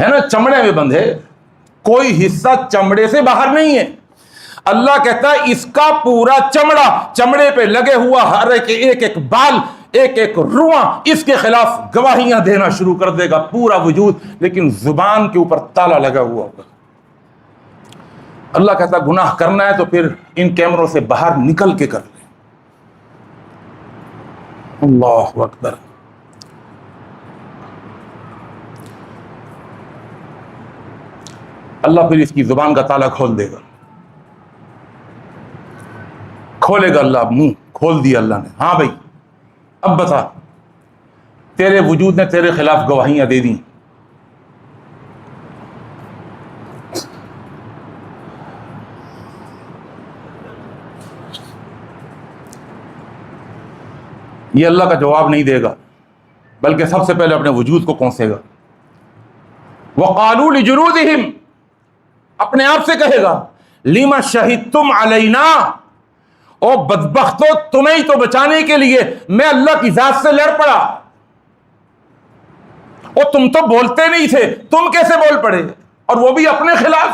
ہے نا، چمڑے میں بندھے، کوئی حصہ چمڑے سے باہر نہیں ہے۔ اللہ کہتا ہے اس کا پورا چمڑا، چمڑے پہ لگے ہوا ہر ایک ایک بال، ایک ایک رواں اس کے خلاف گواہیاں دینا شروع کر دے گا، پورا وجود، لیکن زبان کے اوپر تالا لگا ہوا ہوگا۔ اللہ کہتا گناہ کرنا ہے تو پھر ان کیمروں سے باہر نکل کے کر لے۔ اللہ اکبر۔ اللہ پھر اس کی زبان کا تالا کھول دے گا، کھولے گا اللہ، منہ کھول دیا اللہ نے، ہاں بھائی اب بتا، تیرے وجود نے تیرے خلاف گواہیاں دے دیں، یہ اللہ کا جواب نہیں دے گا بلکہ سب سے پہلے اپنے وجود کو کونسے گا۔ وَقَالُوا لِجُلُودِهِمْ، اپنے آپ سے کہے گا، لِمَ شَهِدْتُمْ عَلَيْنَا، او بدبختو تمہیں ہی تو بچانے کے لیے میں اللہ کی ذات سے لڑ پڑا، اور تم تو بولتے نہیں تھے، تم کیسے بول پڑے، اور وہ بھی اپنے خلاف۔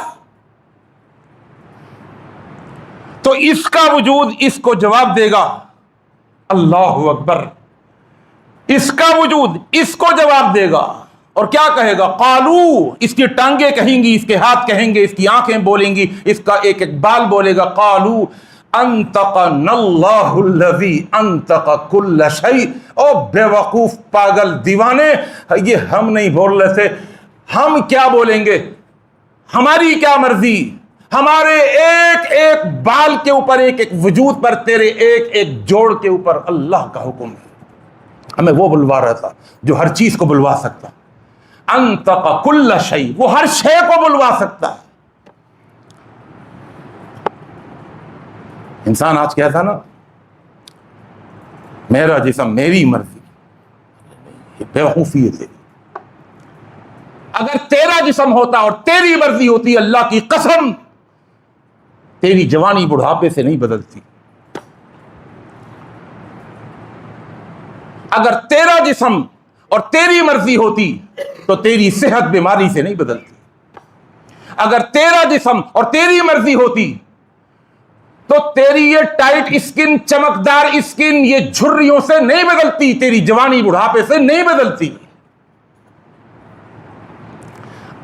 تو اس کا وجود اس کو جواب دے گا، اللہ اکبر، اس کا وجود اس کو جواب دے گا، اور کیا کہے گا؟ قالو، اس کی ٹانگیں کہیں گی، اس کے ہاتھ کہیں گے، اس کی آنکھیں بولیں گی، اس کا ایک ایک بال بولے گا، قالو انطقنا اللہ الذی انطق کل شیء۔ او بے وقوف پاگل دیوانے، یہ ہم نہیں بول رہے تھے، ہم کیا بولیں گے؟ ہماری کیا مرضی؟ ہمارے ایک ایک بال کے اوپر، ایک ایک وجود پر، تیرے ایک ایک جوڑ کے اوپر اللہ کا حکم ہے۔ ہمیں وہ بلوا رہا تھا جو ہر چیز کو بلوا سکتا، انطق کل شیء، وہ ہر شے کو بلوا سکتا ہے۔ انسان آج کہتا نا میرا جسم میری مرضی، یہ بے وقوفی ہے تیری۔ اگر تیرا جسم ہوتا اور تیری مرضی ہوتی، اللہ کی قسم تیری جوانی بڑھاپے سے نہیں بدلتی۔ اگر تیرا جسم اور تیری مرضی ہوتی تو تیری صحت بیماری سے نہیں بدلتی۔ اگر تیرا جسم اور تیری مرضی ہوتی تو تیری یہ ٹائٹ اسکن، چمکدار اسکن، یہ جھریوں سے نہیں بدلتی، تیری جوانی بڑھاپے سے نہیں بدلتی۔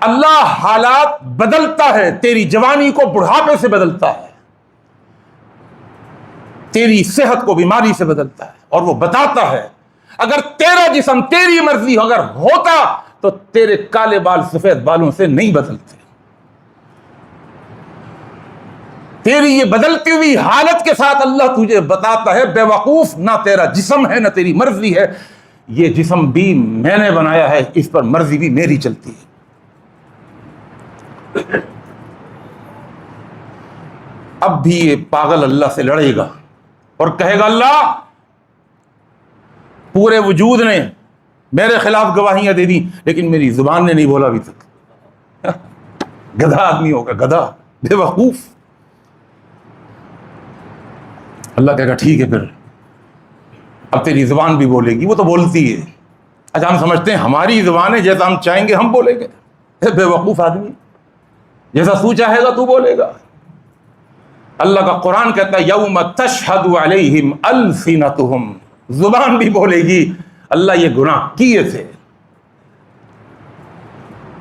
اللہ حالات بدلتا ہے، تیری جوانی کو بڑھاپے سے بدلتا ہے، تیری صحت کو بیماری سے بدلتا ہے، اور وہ بتاتا ہے اگر تیرا جسم تیری مرضی اگر ہوتا تو تیرے کالے بال سفید بالوں سے نہیں بدلتے۔ تیری یہ بدلتی ہوئی حالت کے ساتھ اللہ تجھے بتاتا ہے بے وقوف، نہ تیرا جسم ہے نہ تیری مرضی ہے، یہ جسم بھی میں نے بنایا ہے، اس پر مرضی بھی میری چلتی ہے۔ اب بھی یہ پاگل اللہ سے لڑے گا اور کہے گا اللہ پورے وجود نے میرے خلاف گواہیاں دے دی لیکن میری زبان نے نہیں بولا ابھی تک۔ گدھا آدمی ہوگا، گدھا، بے وقوف۔ اللہ کہے گا ٹھیک ہے، پھر اب تیری زبان بھی بولے گی، وہ تو بولتی ہے۔ اچھا ہم سمجھتے ہیں ہماری زبان ہے، جیسا ہم چاہیں گے ہم بولیں گے۔ بے وقوف آدمی، جیسا تو چاہے گا تو بولے گا۔ اللہ کا قرآن کہتا ہے یوم تشہد علیہم السنتہم، زبان بھی بولے گی اللہ یہ گناہ کیے تھے،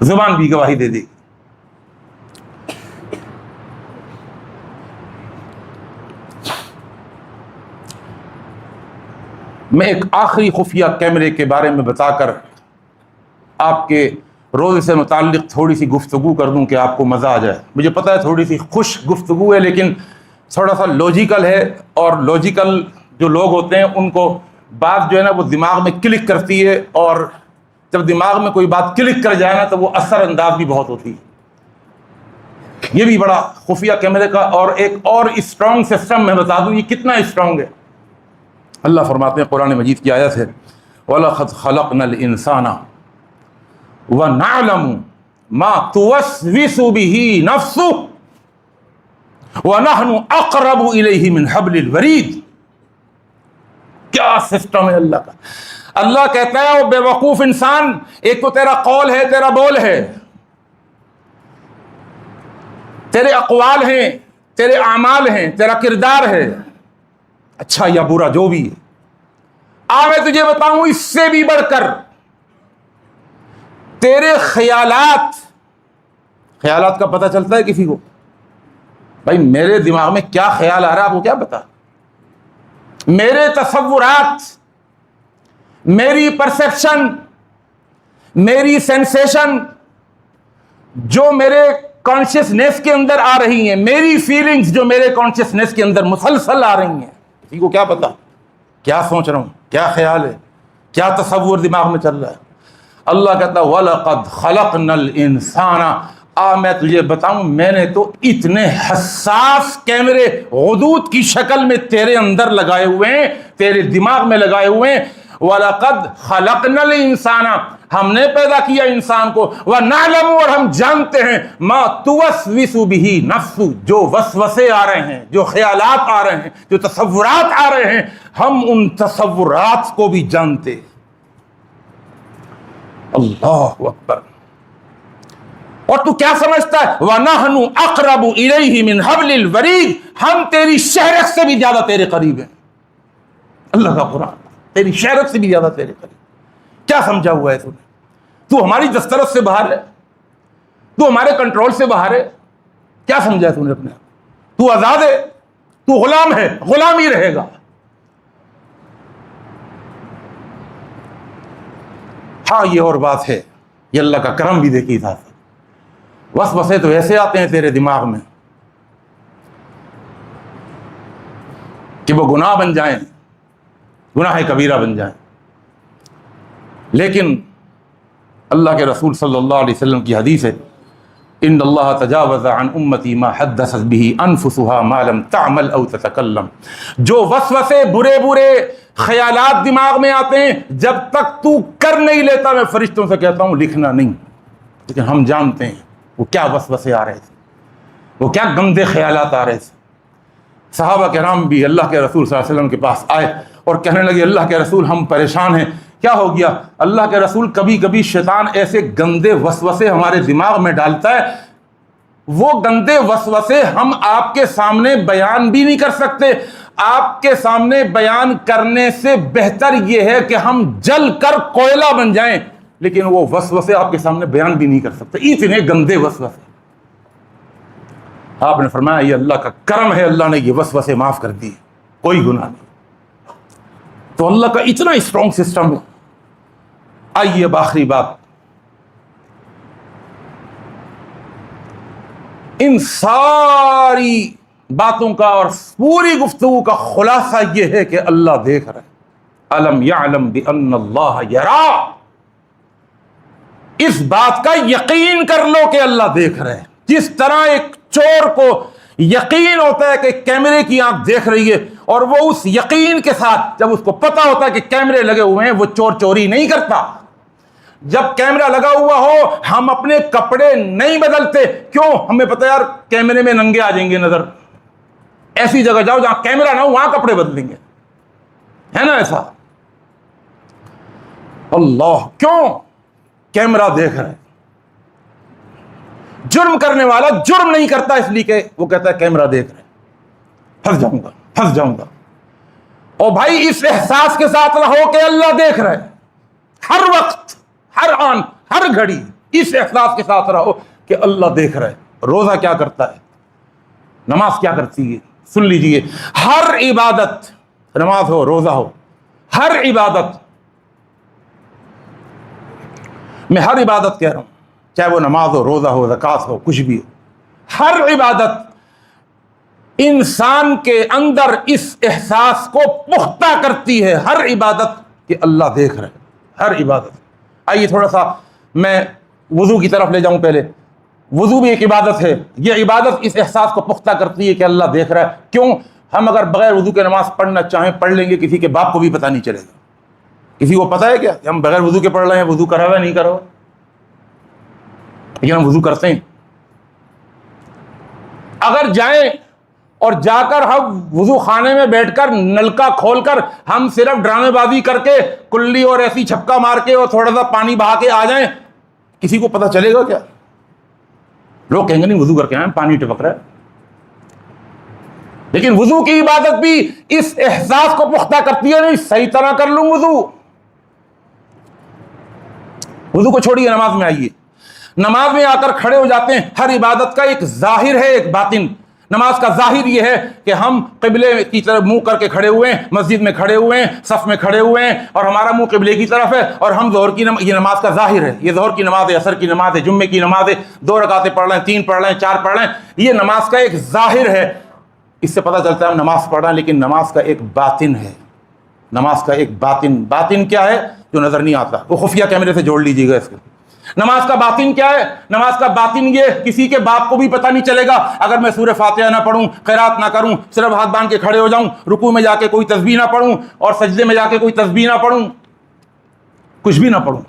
زبان بھی گواہی دے دی۔ میں ایک آخری خفیہ کیمرے کے بارے میں بتا کر آپ کے روزے سے متعلق تھوڑی سی گفتگو کر دوں کہ آپ کو مزہ آ جائے۔ مجھے پتہ ہے تھوڑی سی خوش گفتگو ہے لیکن تھوڑا سا لوجیکل ہے، اور لوجیکل جو لوگ ہوتے ہیں ان کو بات جو ہے نا وہ دماغ میں کلک کرتی ہے، اور جب دماغ میں کوئی بات کلک کر جائے نا تو وہ اثر انداز بھی بہت ہوتی ہے۔ یہ بھی بڑا خفیہ کیمرے کا اور ایک اور اسٹرانگ سسٹم میں بتا دوں یہ کتنا اسٹرانگ ہے۔ اللہ فرماتے ہیں قرآن مجید کی آیت ہے وَلَقَدْ خَلَقْنَا الْإِنسَانَ وَنَعْلَمُ مَا تُوَسْوِسُ بِهِ نَفْسُهُ وَنَحْنُ أَقْرَبُ إِلَيْهِ مِنْ حَبْلِ الْوَرِيدِ۔ کیا سسٹم ہے اللہ کا۔ اللہ کہتا ہے وہ بے وقوف انسان، ایک تو تیرا قول ہے، تیرا بول ہے، تیرے اقوال ہیں، تیرے اعمال ہیں، تیرا کردار ہے، اچھا یا برا جو بھی ہے۔ میں تجھے بتاؤں اس سے بھی بڑھ کر تیرے خیالات کا پتہ چلتا ہے کسی کو؟ بھائی میرے دماغ میں کیا خیال آ رہا ہے آپ کو کیا پتا؟ میرے تصورات، میری پرسیپشن، میری سینسیشن جو میرے کانشیسنیس کے اندر آ رہی ہیں، میری فیلنگز جو میرے کانشیسنیس کے اندر مسلسل آ رہی ہیں، کسی کو کیا پتا کیا سوچ رہا ہوں، کیا خیال ہے، کیا تصور دماغ میں چل رہا ہے؟ اللہ کہتا ہے وَلَقَدْ خَلَقْنَا الْإِنسَانَ، میں تجھے بتاؤں میں نے تو اتنے حساس کیمرے غدود کی شکل میں تیرے اندر لگائے ہوئے ہیں، تیرے دماغ میں لگائے ہوئے ہیں۔ وَلَقَدْ خَلَقْنَا الْإِنسَانَ، ہم نے پیدا کیا انسان کو، وَنَعْلَمُ، اور ہم جانتے ہیں، مَا تُوَسْوِسُ بِهِ نَفْسُ، جو وسوسے آ رہے ہیں، جو خیالات آ رہے ہیں، جو تصورات آ رہے ہیں، ہم ان تصورات کو بھی جانتے ہیں۔ اللہ اکبر۔ اور تو کیا سمجھتا ہے وَنَحْنُ أَقْرَبُ إِلَيْهِ مِنْ حَبْلِ الْوَرِيدِ، ہم تیری شہرت سے بھی زیادہ تیرے قریب ہیں۔ اللہ کا قرآن، تیری شہرت سے بھی زیادہ تیرے قریب۔ کیا سمجھا ہوا ہے تو نے؟ تو ہماری دسترس سے باہر ہے، تو ہمارے کنٹرول سے باہر ہے. کیا سمجھا تو نے اپنے آپ؟ تو آزاد ہے، تو غلام ہے، غلام ہی رہے گا. ہاں یہ اور بات ہے، یہ اللہ کا کرم بھی دیکھی تھا. وسوسے تو ایسے آتے ہیں تیرے دماغ میں کہ وہ گناہ بن جائیں، گناہ کبیرہ بن جائیں. لیکن اللہ کے رسول صلی اللہ علیہ وسلم کی حدیث ہے، ان اللہ تجاوز عن امتی ما حدثت به انفسها ما لم تعمل او تتکلم. جو وسوسے برے برے خیالات دماغ میں آتے ہیں، جب تک تو کر نہیں لیتا، میں فرشتوں سے کہتا ہوں لکھنا نہیں. لیکن ہم جانتے ہیں وہ کیا وسوسے آ رہے تھے، وہ کیا گندے خیالات آ رہے تھے. صحابہ کرام بھی اللہ کے رسول صلی اللہ علیہ وسلم کے پاس آئے اور کہنے لگے اللہ کے رسول ہم پریشان ہیں. کیا ہو گیا؟ اللہ کے رسول کبھی کبھی شیطان ایسے گندے وسوسے ہمارے دماغ میں ڈالتا ہے، وہ گندے وسوسے ہم آپ کے سامنے بیان بھی نہیں کر سکتے. آپ کے سامنے بیان کرنے سے بہتر یہ ہے کہ ہم جل کر کوئلہ بن جائیں، لیکن وہ وسوسے آپ کے سامنے بیان بھی نہیں کر سکتے، اتنے گندے وسوسے. آپ نے فرمایا یہ اللہ کا کرم ہے، اللہ نے یہ وسوسے معاف کر دی، کوئی گناہ نہیں. تو اللہ کا اتنا اسٹرانگ سسٹم ہے. آئیے اب آخری بات، ان ساری باتوں کا اور پوری گفتگو کا خلاصہ یہ ہے کہ اللہ دیکھ رہا ہے. الم یعلم بان اللہ یرا. اس بات کا یقین کر لو کہ اللہ دیکھ رہے ہیں. جس طرح ایک چور کو یقین ہوتا ہے کہ کیمرے کی آنکھ دیکھ رہی ہے، اور وہ اس یقین کے ساتھ جب اس کو پتا ہوتا ہے کہ کیمرے لگے ہوئے ہیں، وہ چور چوری نہیں کرتا. جب کیمرہ لگا ہوا ہو ہم اپنے کپڑے نہیں بدلتے. کیوں؟ ہمیں پتہ یار کیمرے میں ننگے آ جائیں گے نظر. ایسی جگہ جاؤ جہاں کیمرہ نہ ہو، وہاں کپڑے بدلیں گے، ہے نا ایسا؟ اللہ کیوں؟ کیمرہ دیکھ رہے. جرم کرنے والا جرم نہیں کرتا اس لیے کہ وہ کہتا ہے کیمرہ دیکھ رہے، پھنس جاؤں گا پھنس جاؤں گا. اور بھائی اس احساس کے ساتھ رہو کہ اللہ دیکھ رہے، ہر وقت، ہر آن، ہر گھڑی اس احساس کے ساتھ رہو کہ اللہ دیکھ رہے. روزہ کیا کرتا ہے، نماز کیا کرتی ہے، سن لیجئے. ہر عبادت، نماز ہو روزہ ہو، ہر عبادت، میں ہر عبادت کہہ رہا ہوں، چاہے وہ نماز ہو، روزہ ہو، زکوٰۃ ہو، کچھ بھی ہو، ہر عبادت انسان کے اندر اس احساس کو پختہ کرتی ہے، ہر عبادت کہ اللہ دیکھ رہے، ہر عبادت. آئیے تھوڑا سا میں وضو کی طرف لے جاؤں. پہلے وضو بھی ایک عبادت ہے. یہ عبادت اس احساس کو پختہ کرتی ہے کہ اللہ دیکھ رہا ہے. کیوں؟ ہم اگر بغیر وضو کے نماز پڑھنا چاہیں پڑھ لیں گے، کسی کے باپ کو بھی پتہ نہیں چلے گا. کسی کو پتہ ہے کیا کہ ہم بغیر وضو کے پڑھ رہے ہیں، وضو کرا ہوا نہیں کرا ہوا؟ لیکن ہم وضو کرتے ہیں. اگر جائیں اور جا کر ہم وضو خانے میں بیٹھ کر نلکا کھول کر ہم صرف ڈرامے بازی کر کے کلی اور ایسی چھپکا مار کے اور تھوڑا سا پانی بہا کے آ جائیں، کسی کو پتہ چلے گا کیا؟ لوگ کہیں گے نہیں وضو کر کے آئے، پانی ٹپک رہا ہے. لیکن وضو کی عبادت بھی اس احساس کو پختہ کرتی ہے، نہیں صحیح طرح کر لوں وضو. وضو کو چھوڑیے، نماز میں آئیے. نماز میں آ کر کھڑے ہو جاتے ہیں. ہر عبادت کا ایک ظاہر ہے، ایک باطن. نماز کا ظاہر یہ ہے کہ ہم قبلے کی طرف منہ کر کے کھڑے ہوئے ہیں، مسجد میں کھڑے ہوئے ہیں، صف میں کھڑے ہوئے ہیں، اور ہمارا منہ قبلے کی طرف ہے، اور ہم ظہر کی یہ نماز کا ظاہر ہے. یہ ظہر کی نماز ہے، عصر کی نماز ہے، جمعے کی نماز ہے، 2 رکعتیں پڑھ رہے ہیں، 3 پڑھ رہے ہیں، 4 پڑھ رہے ہیں. یہ نماز کا ایک ظاہر ہے، اس سے پتہ چلتا ہے ہم نماز پڑھ رہے ہیں. لیکن نماز کا ایک باطن ہے. نماز کا ایک باطن. باطن کیا ہے؟ جو نظر نہیں آتا. وہ خفیہ کیمرے سے جوڑ لیجیے گا اس کو. نماز کا باطن کیا ہے؟ نماز کا باطن یہ کسی کے باپ کو بھی پتہ نہیں چلے گا اگر میں سورہ فاتحہ نہ پڑھوں، قرات نہ کروں، صرف ہاتھ باندھ کے کھڑے ہو جاؤں، رکوع میں جا کے کوئی تسبیح نہ پڑھوں اور سجدے میں جا کے کوئی تسبیح نہ پڑھوں، کچھ بھی نہ پڑھوں،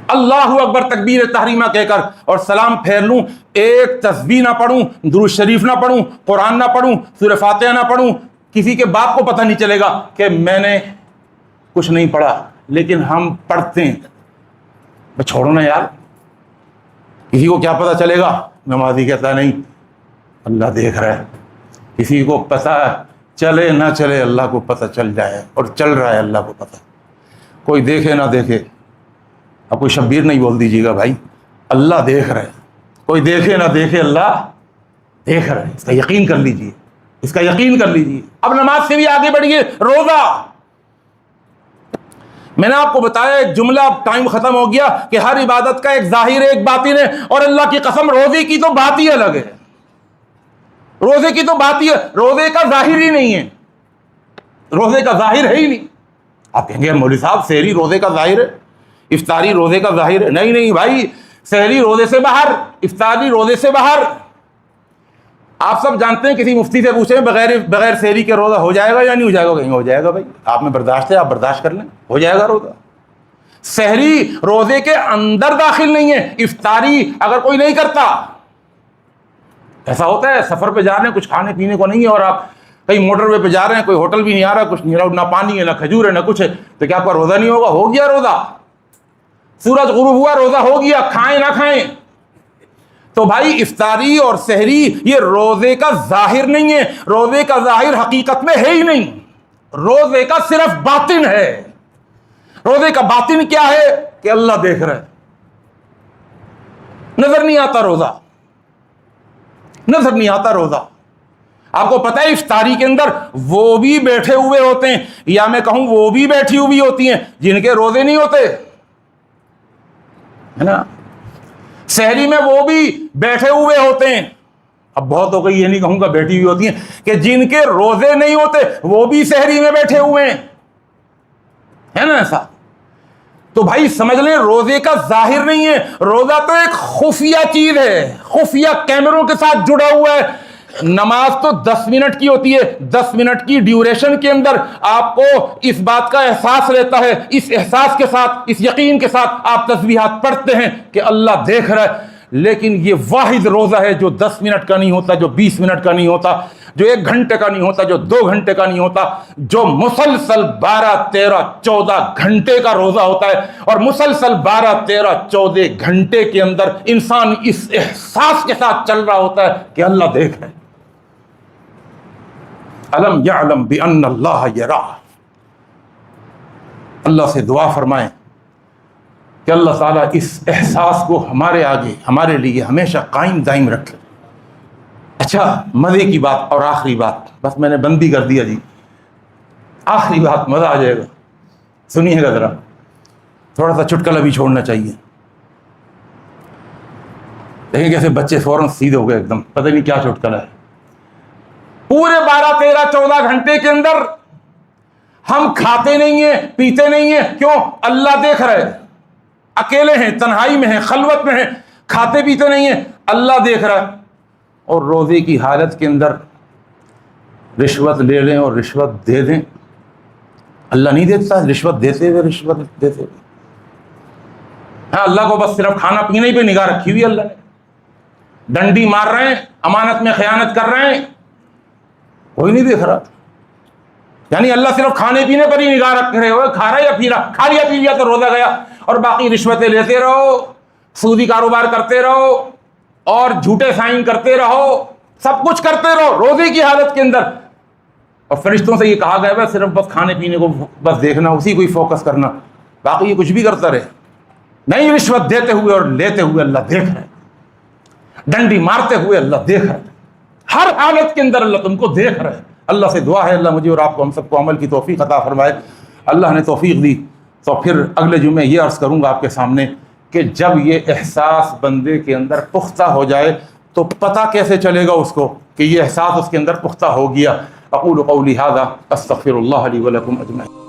اللہ اکبر تکبیر تحریمہ کہہ کر اور سلام پھیر لوں، ایک تسبیح نہ پڑھوں، درود شریف نہ پڑھوں، قرآن نہ پڑھوں، سورہ فاتحہ نہ پڑھوں، کسی کے باپ کو پتہ نہیں چلے گا کہ میں نے کچھ نہیں پڑھا. لیکن ہم پڑھتے ہیں. چھوڑو نا یار، کسی کو کیا پتہ چلے گا؟ نمازی کہتا نہیں اللہ دیکھ رہا ہے. کسی کو پتہ چلے نہ چلے، اللہ کو پتہ چل جائے، اور چل رہا ہے، اللہ کو پتہ. کوئی دیکھے نہ دیکھے، اب کوئی شبیر نہیں بول دیجیے گا بھائی، اللہ دیکھ رہے، کوئی دیکھے نہ دیکھے اللہ دیکھ رہے، اس کا یقین کر لیجیے، اس کا یقین کر لیجیے۔ اب نماز سے بھی آگے بڑھیے، روزہ، میں نے آپ کو بتایا ایک جملہ، اب ٹائم ختم ہو گیا، کہ ہر عبادت کا ایک ظاہر ہے ایک باطن ہے، اور اللہ کی قسم روزے کی تو بات ہی الگ ہے، روزے کی تو بات ہی ہے، روزے کا ظاہر ہی نہیں ہے، روزے کا ظاہر ہے ہی نہیں۔ آپ کہیں گے مولوی صاحب سحری روزے کا ظاہر ہے، افطاری روزے کا ظاہر ہے؟ نہیں نہیں بھائی، سحری روزے سے باہر، افطاری روزے سے باہر۔ آپ سب جانتے ہیں، کسی مفتی سے پوچھیں بغیر سحری کے روزہ ہو جائے گا یا نہیں ہو جائے گا؟ کہیں ہو جائے گا بھائی، آپ میں برداشت ہے، آپ برداشت کر لیں، ہو جائے گا روزہ۔ سحری روزے کے اندر داخل نہیں ہے، افطاری اگر کوئی نہیں کرتا، ایسا ہوتا ہے سفر پہ جا رہے ہیں، کچھ کھانے پینے کو نہیں ہے، اور آپ کہیں موٹر وے پہ جا رہے ہیں، کوئی ہوٹل بھی نہیں آ رہا، کچھ نہیں رہا، نہ پانی ہے نہ کھجور ہے نہ کچھ ہے، تو کیا آپ کا روزہ نہیں ہوگا؟ ہو گیا روزہ۔ سورج غروب ہوا، روزہ ہو گیا، کھائیں نہ کھائیں۔ تو بھائی افطاری اور سحری یہ روزے کا ظاہر نہیں ہے، روزے کا ظاہر حقیقت میں ہے ہی نہیں، روزے کا صرف باطن ہے۔ روزے کا باطن کیا ہے؟ کہ اللہ دیکھ رہا ہے، نظر نہیں آتا روزہ، نظر نہیں آتا روزہ۔ آپ کو پتہ ہے افطاری کے اندر وہ بھی بیٹھے ہوئے ہوتے ہیں، یا میں کہوں وہ بھی بیٹھی ہوئی ہوتی ہیں جن کے روزے نہیں ہوتے، ہے نا؟ سحری میں وہ بھی بیٹھے ہوئے ہوتے ہیں، اب بہت ہو گئی، یہ نہیں کہوں گا بیٹھی ہوئی ہوتی ہیں، کہ جن کے روزے نہیں ہوتے وہ بھی سحری میں بیٹھے ہوئے ہیں، ہے نا ایسا؟ تو بھائی سمجھ لیں روزے کا ظاہر نہیں ہے، روزہ تو ایک خفیہ چیز ہے، خفیہ کیمروں کے ساتھ جڑا ہوا ہے۔ نماز تو 10 منٹ کی ہوتی ہے، 10 منٹ کی ڈیوریشن کے اندر آپ کو اس بات کا احساس رہتا ہے، اس احساس کے ساتھ، اس یقین کے ساتھ آپ تسبیحات پڑھتے ہیں کہ اللہ دیکھ رہا ہے۔ لیکن یہ واحد روزہ ہے جو 10 منٹ کا نہیں ہوتا، جو 20 منٹ کا نہیں ہوتا، جو 1 گھنٹے کا نہیں ہوتا، جو 2 گھنٹے کا نہیں ہوتا، جو مسلسل 12 13 14 گھنٹے کا روزہ ہوتا ہے، اور مسلسل 12 13 14 گھنٹے کے اندر انسان اس احساس کے ساتھ چل رہا ہوتا ہے کہ اللہ دیکھ رہا ہے۔ الم یعلم بان اللہ یرا، اللہ سے دعا فرمائیں کہ اللہ تعالیٰ اس احساس کو ہمارے آگے، ہمارے لیے ہمیشہ قائم دائم رکھے۔ اچھا، مزے کی بات اور آخری بات، بس میں نے بندی کر دیا جی، آخری بات، مزہ آ جائے گا، سنیے گا ذرا، تھوڑا سا چٹکلا بھی چھوڑنا چاہیے۔ دیکھیں کیسے بچے فوراً سیدھے ہو گئے ایک دم، پتہ نہیں کیا چٹکلا ہے۔ پورے 12 13 14 گھنٹے کے اندر ہم کھاتے نہیں ہیں، پیتے نہیں ہیں، کیوں؟ اللہ دیکھ رہے، اکیلے ہیں، تنہائی میں ہیں، خلوت میں ہیں، کھاتے پیتے نہیں ہیں، اللہ دیکھ رہا ہے۔ اور روزے کی حالت کے اندر رشوت لے لیں اور رشوت دے دیں، اللہ نہیں دیتا، رشوت دیتے ہوئے، رشوت دیتے ہوئے۔ ہاں، اللہ کو بس صرف کھانا پینے ہی پہ نگاہ رکھی ہوئی، اللہ نے ڈنڈی مار رہے ہیں، امانت میں خیانت کر رہے ہیں، کوئی نہیں دیکھ رہا، یعنی اللہ صرف کھانے پینے پر ہی نگاہ رکھ رہے ہوئے، کھا رہا یا پی رہا، کھا لیا پی لیا تو روزہ گیا، اور باقی رشوتیں لیتے رہو، سودی کاروبار کرتے رہو، اور جھوٹے سائن کرتے رہو، سب کچھ کرتے رہو روزے کی حالت کے اندر۔ اور فرشتوں سے یہ کہا گیا ہے صرف بس کھانے پینے کو بس دیکھنا، اسی کو ہی فوکس کرنا، باقی یہ کچھ بھی کرتا رہے نہیں۔ رشوت دیتے ہوئے اور لیتے ہوئے اللہ دیکھ رہے، ڈنڈی مارتے ہوئے اللہ دیکھ رہے، ہر حالت کے اندر اللہ تم کو دیکھ رہے۔ اللہ سے دعا ہے اللہ مجھے اور آپ کو، ہم سب کو عمل کی توفیق عطا فرمائے۔ اللہ نے توفیق دی تو پھر اگلے جمعے یہ عرض کروں گا آپ کے سامنے کہ جب یہ احساس بندے کے اندر پختہ ہو جائے تو پتہ کیسے چلے گا اس کو کہ یہ احساس اس کے اندر پختہ ہو گیا۔ اقول قولی ھذا استغفر اللہ لی ولکم اجمعین۔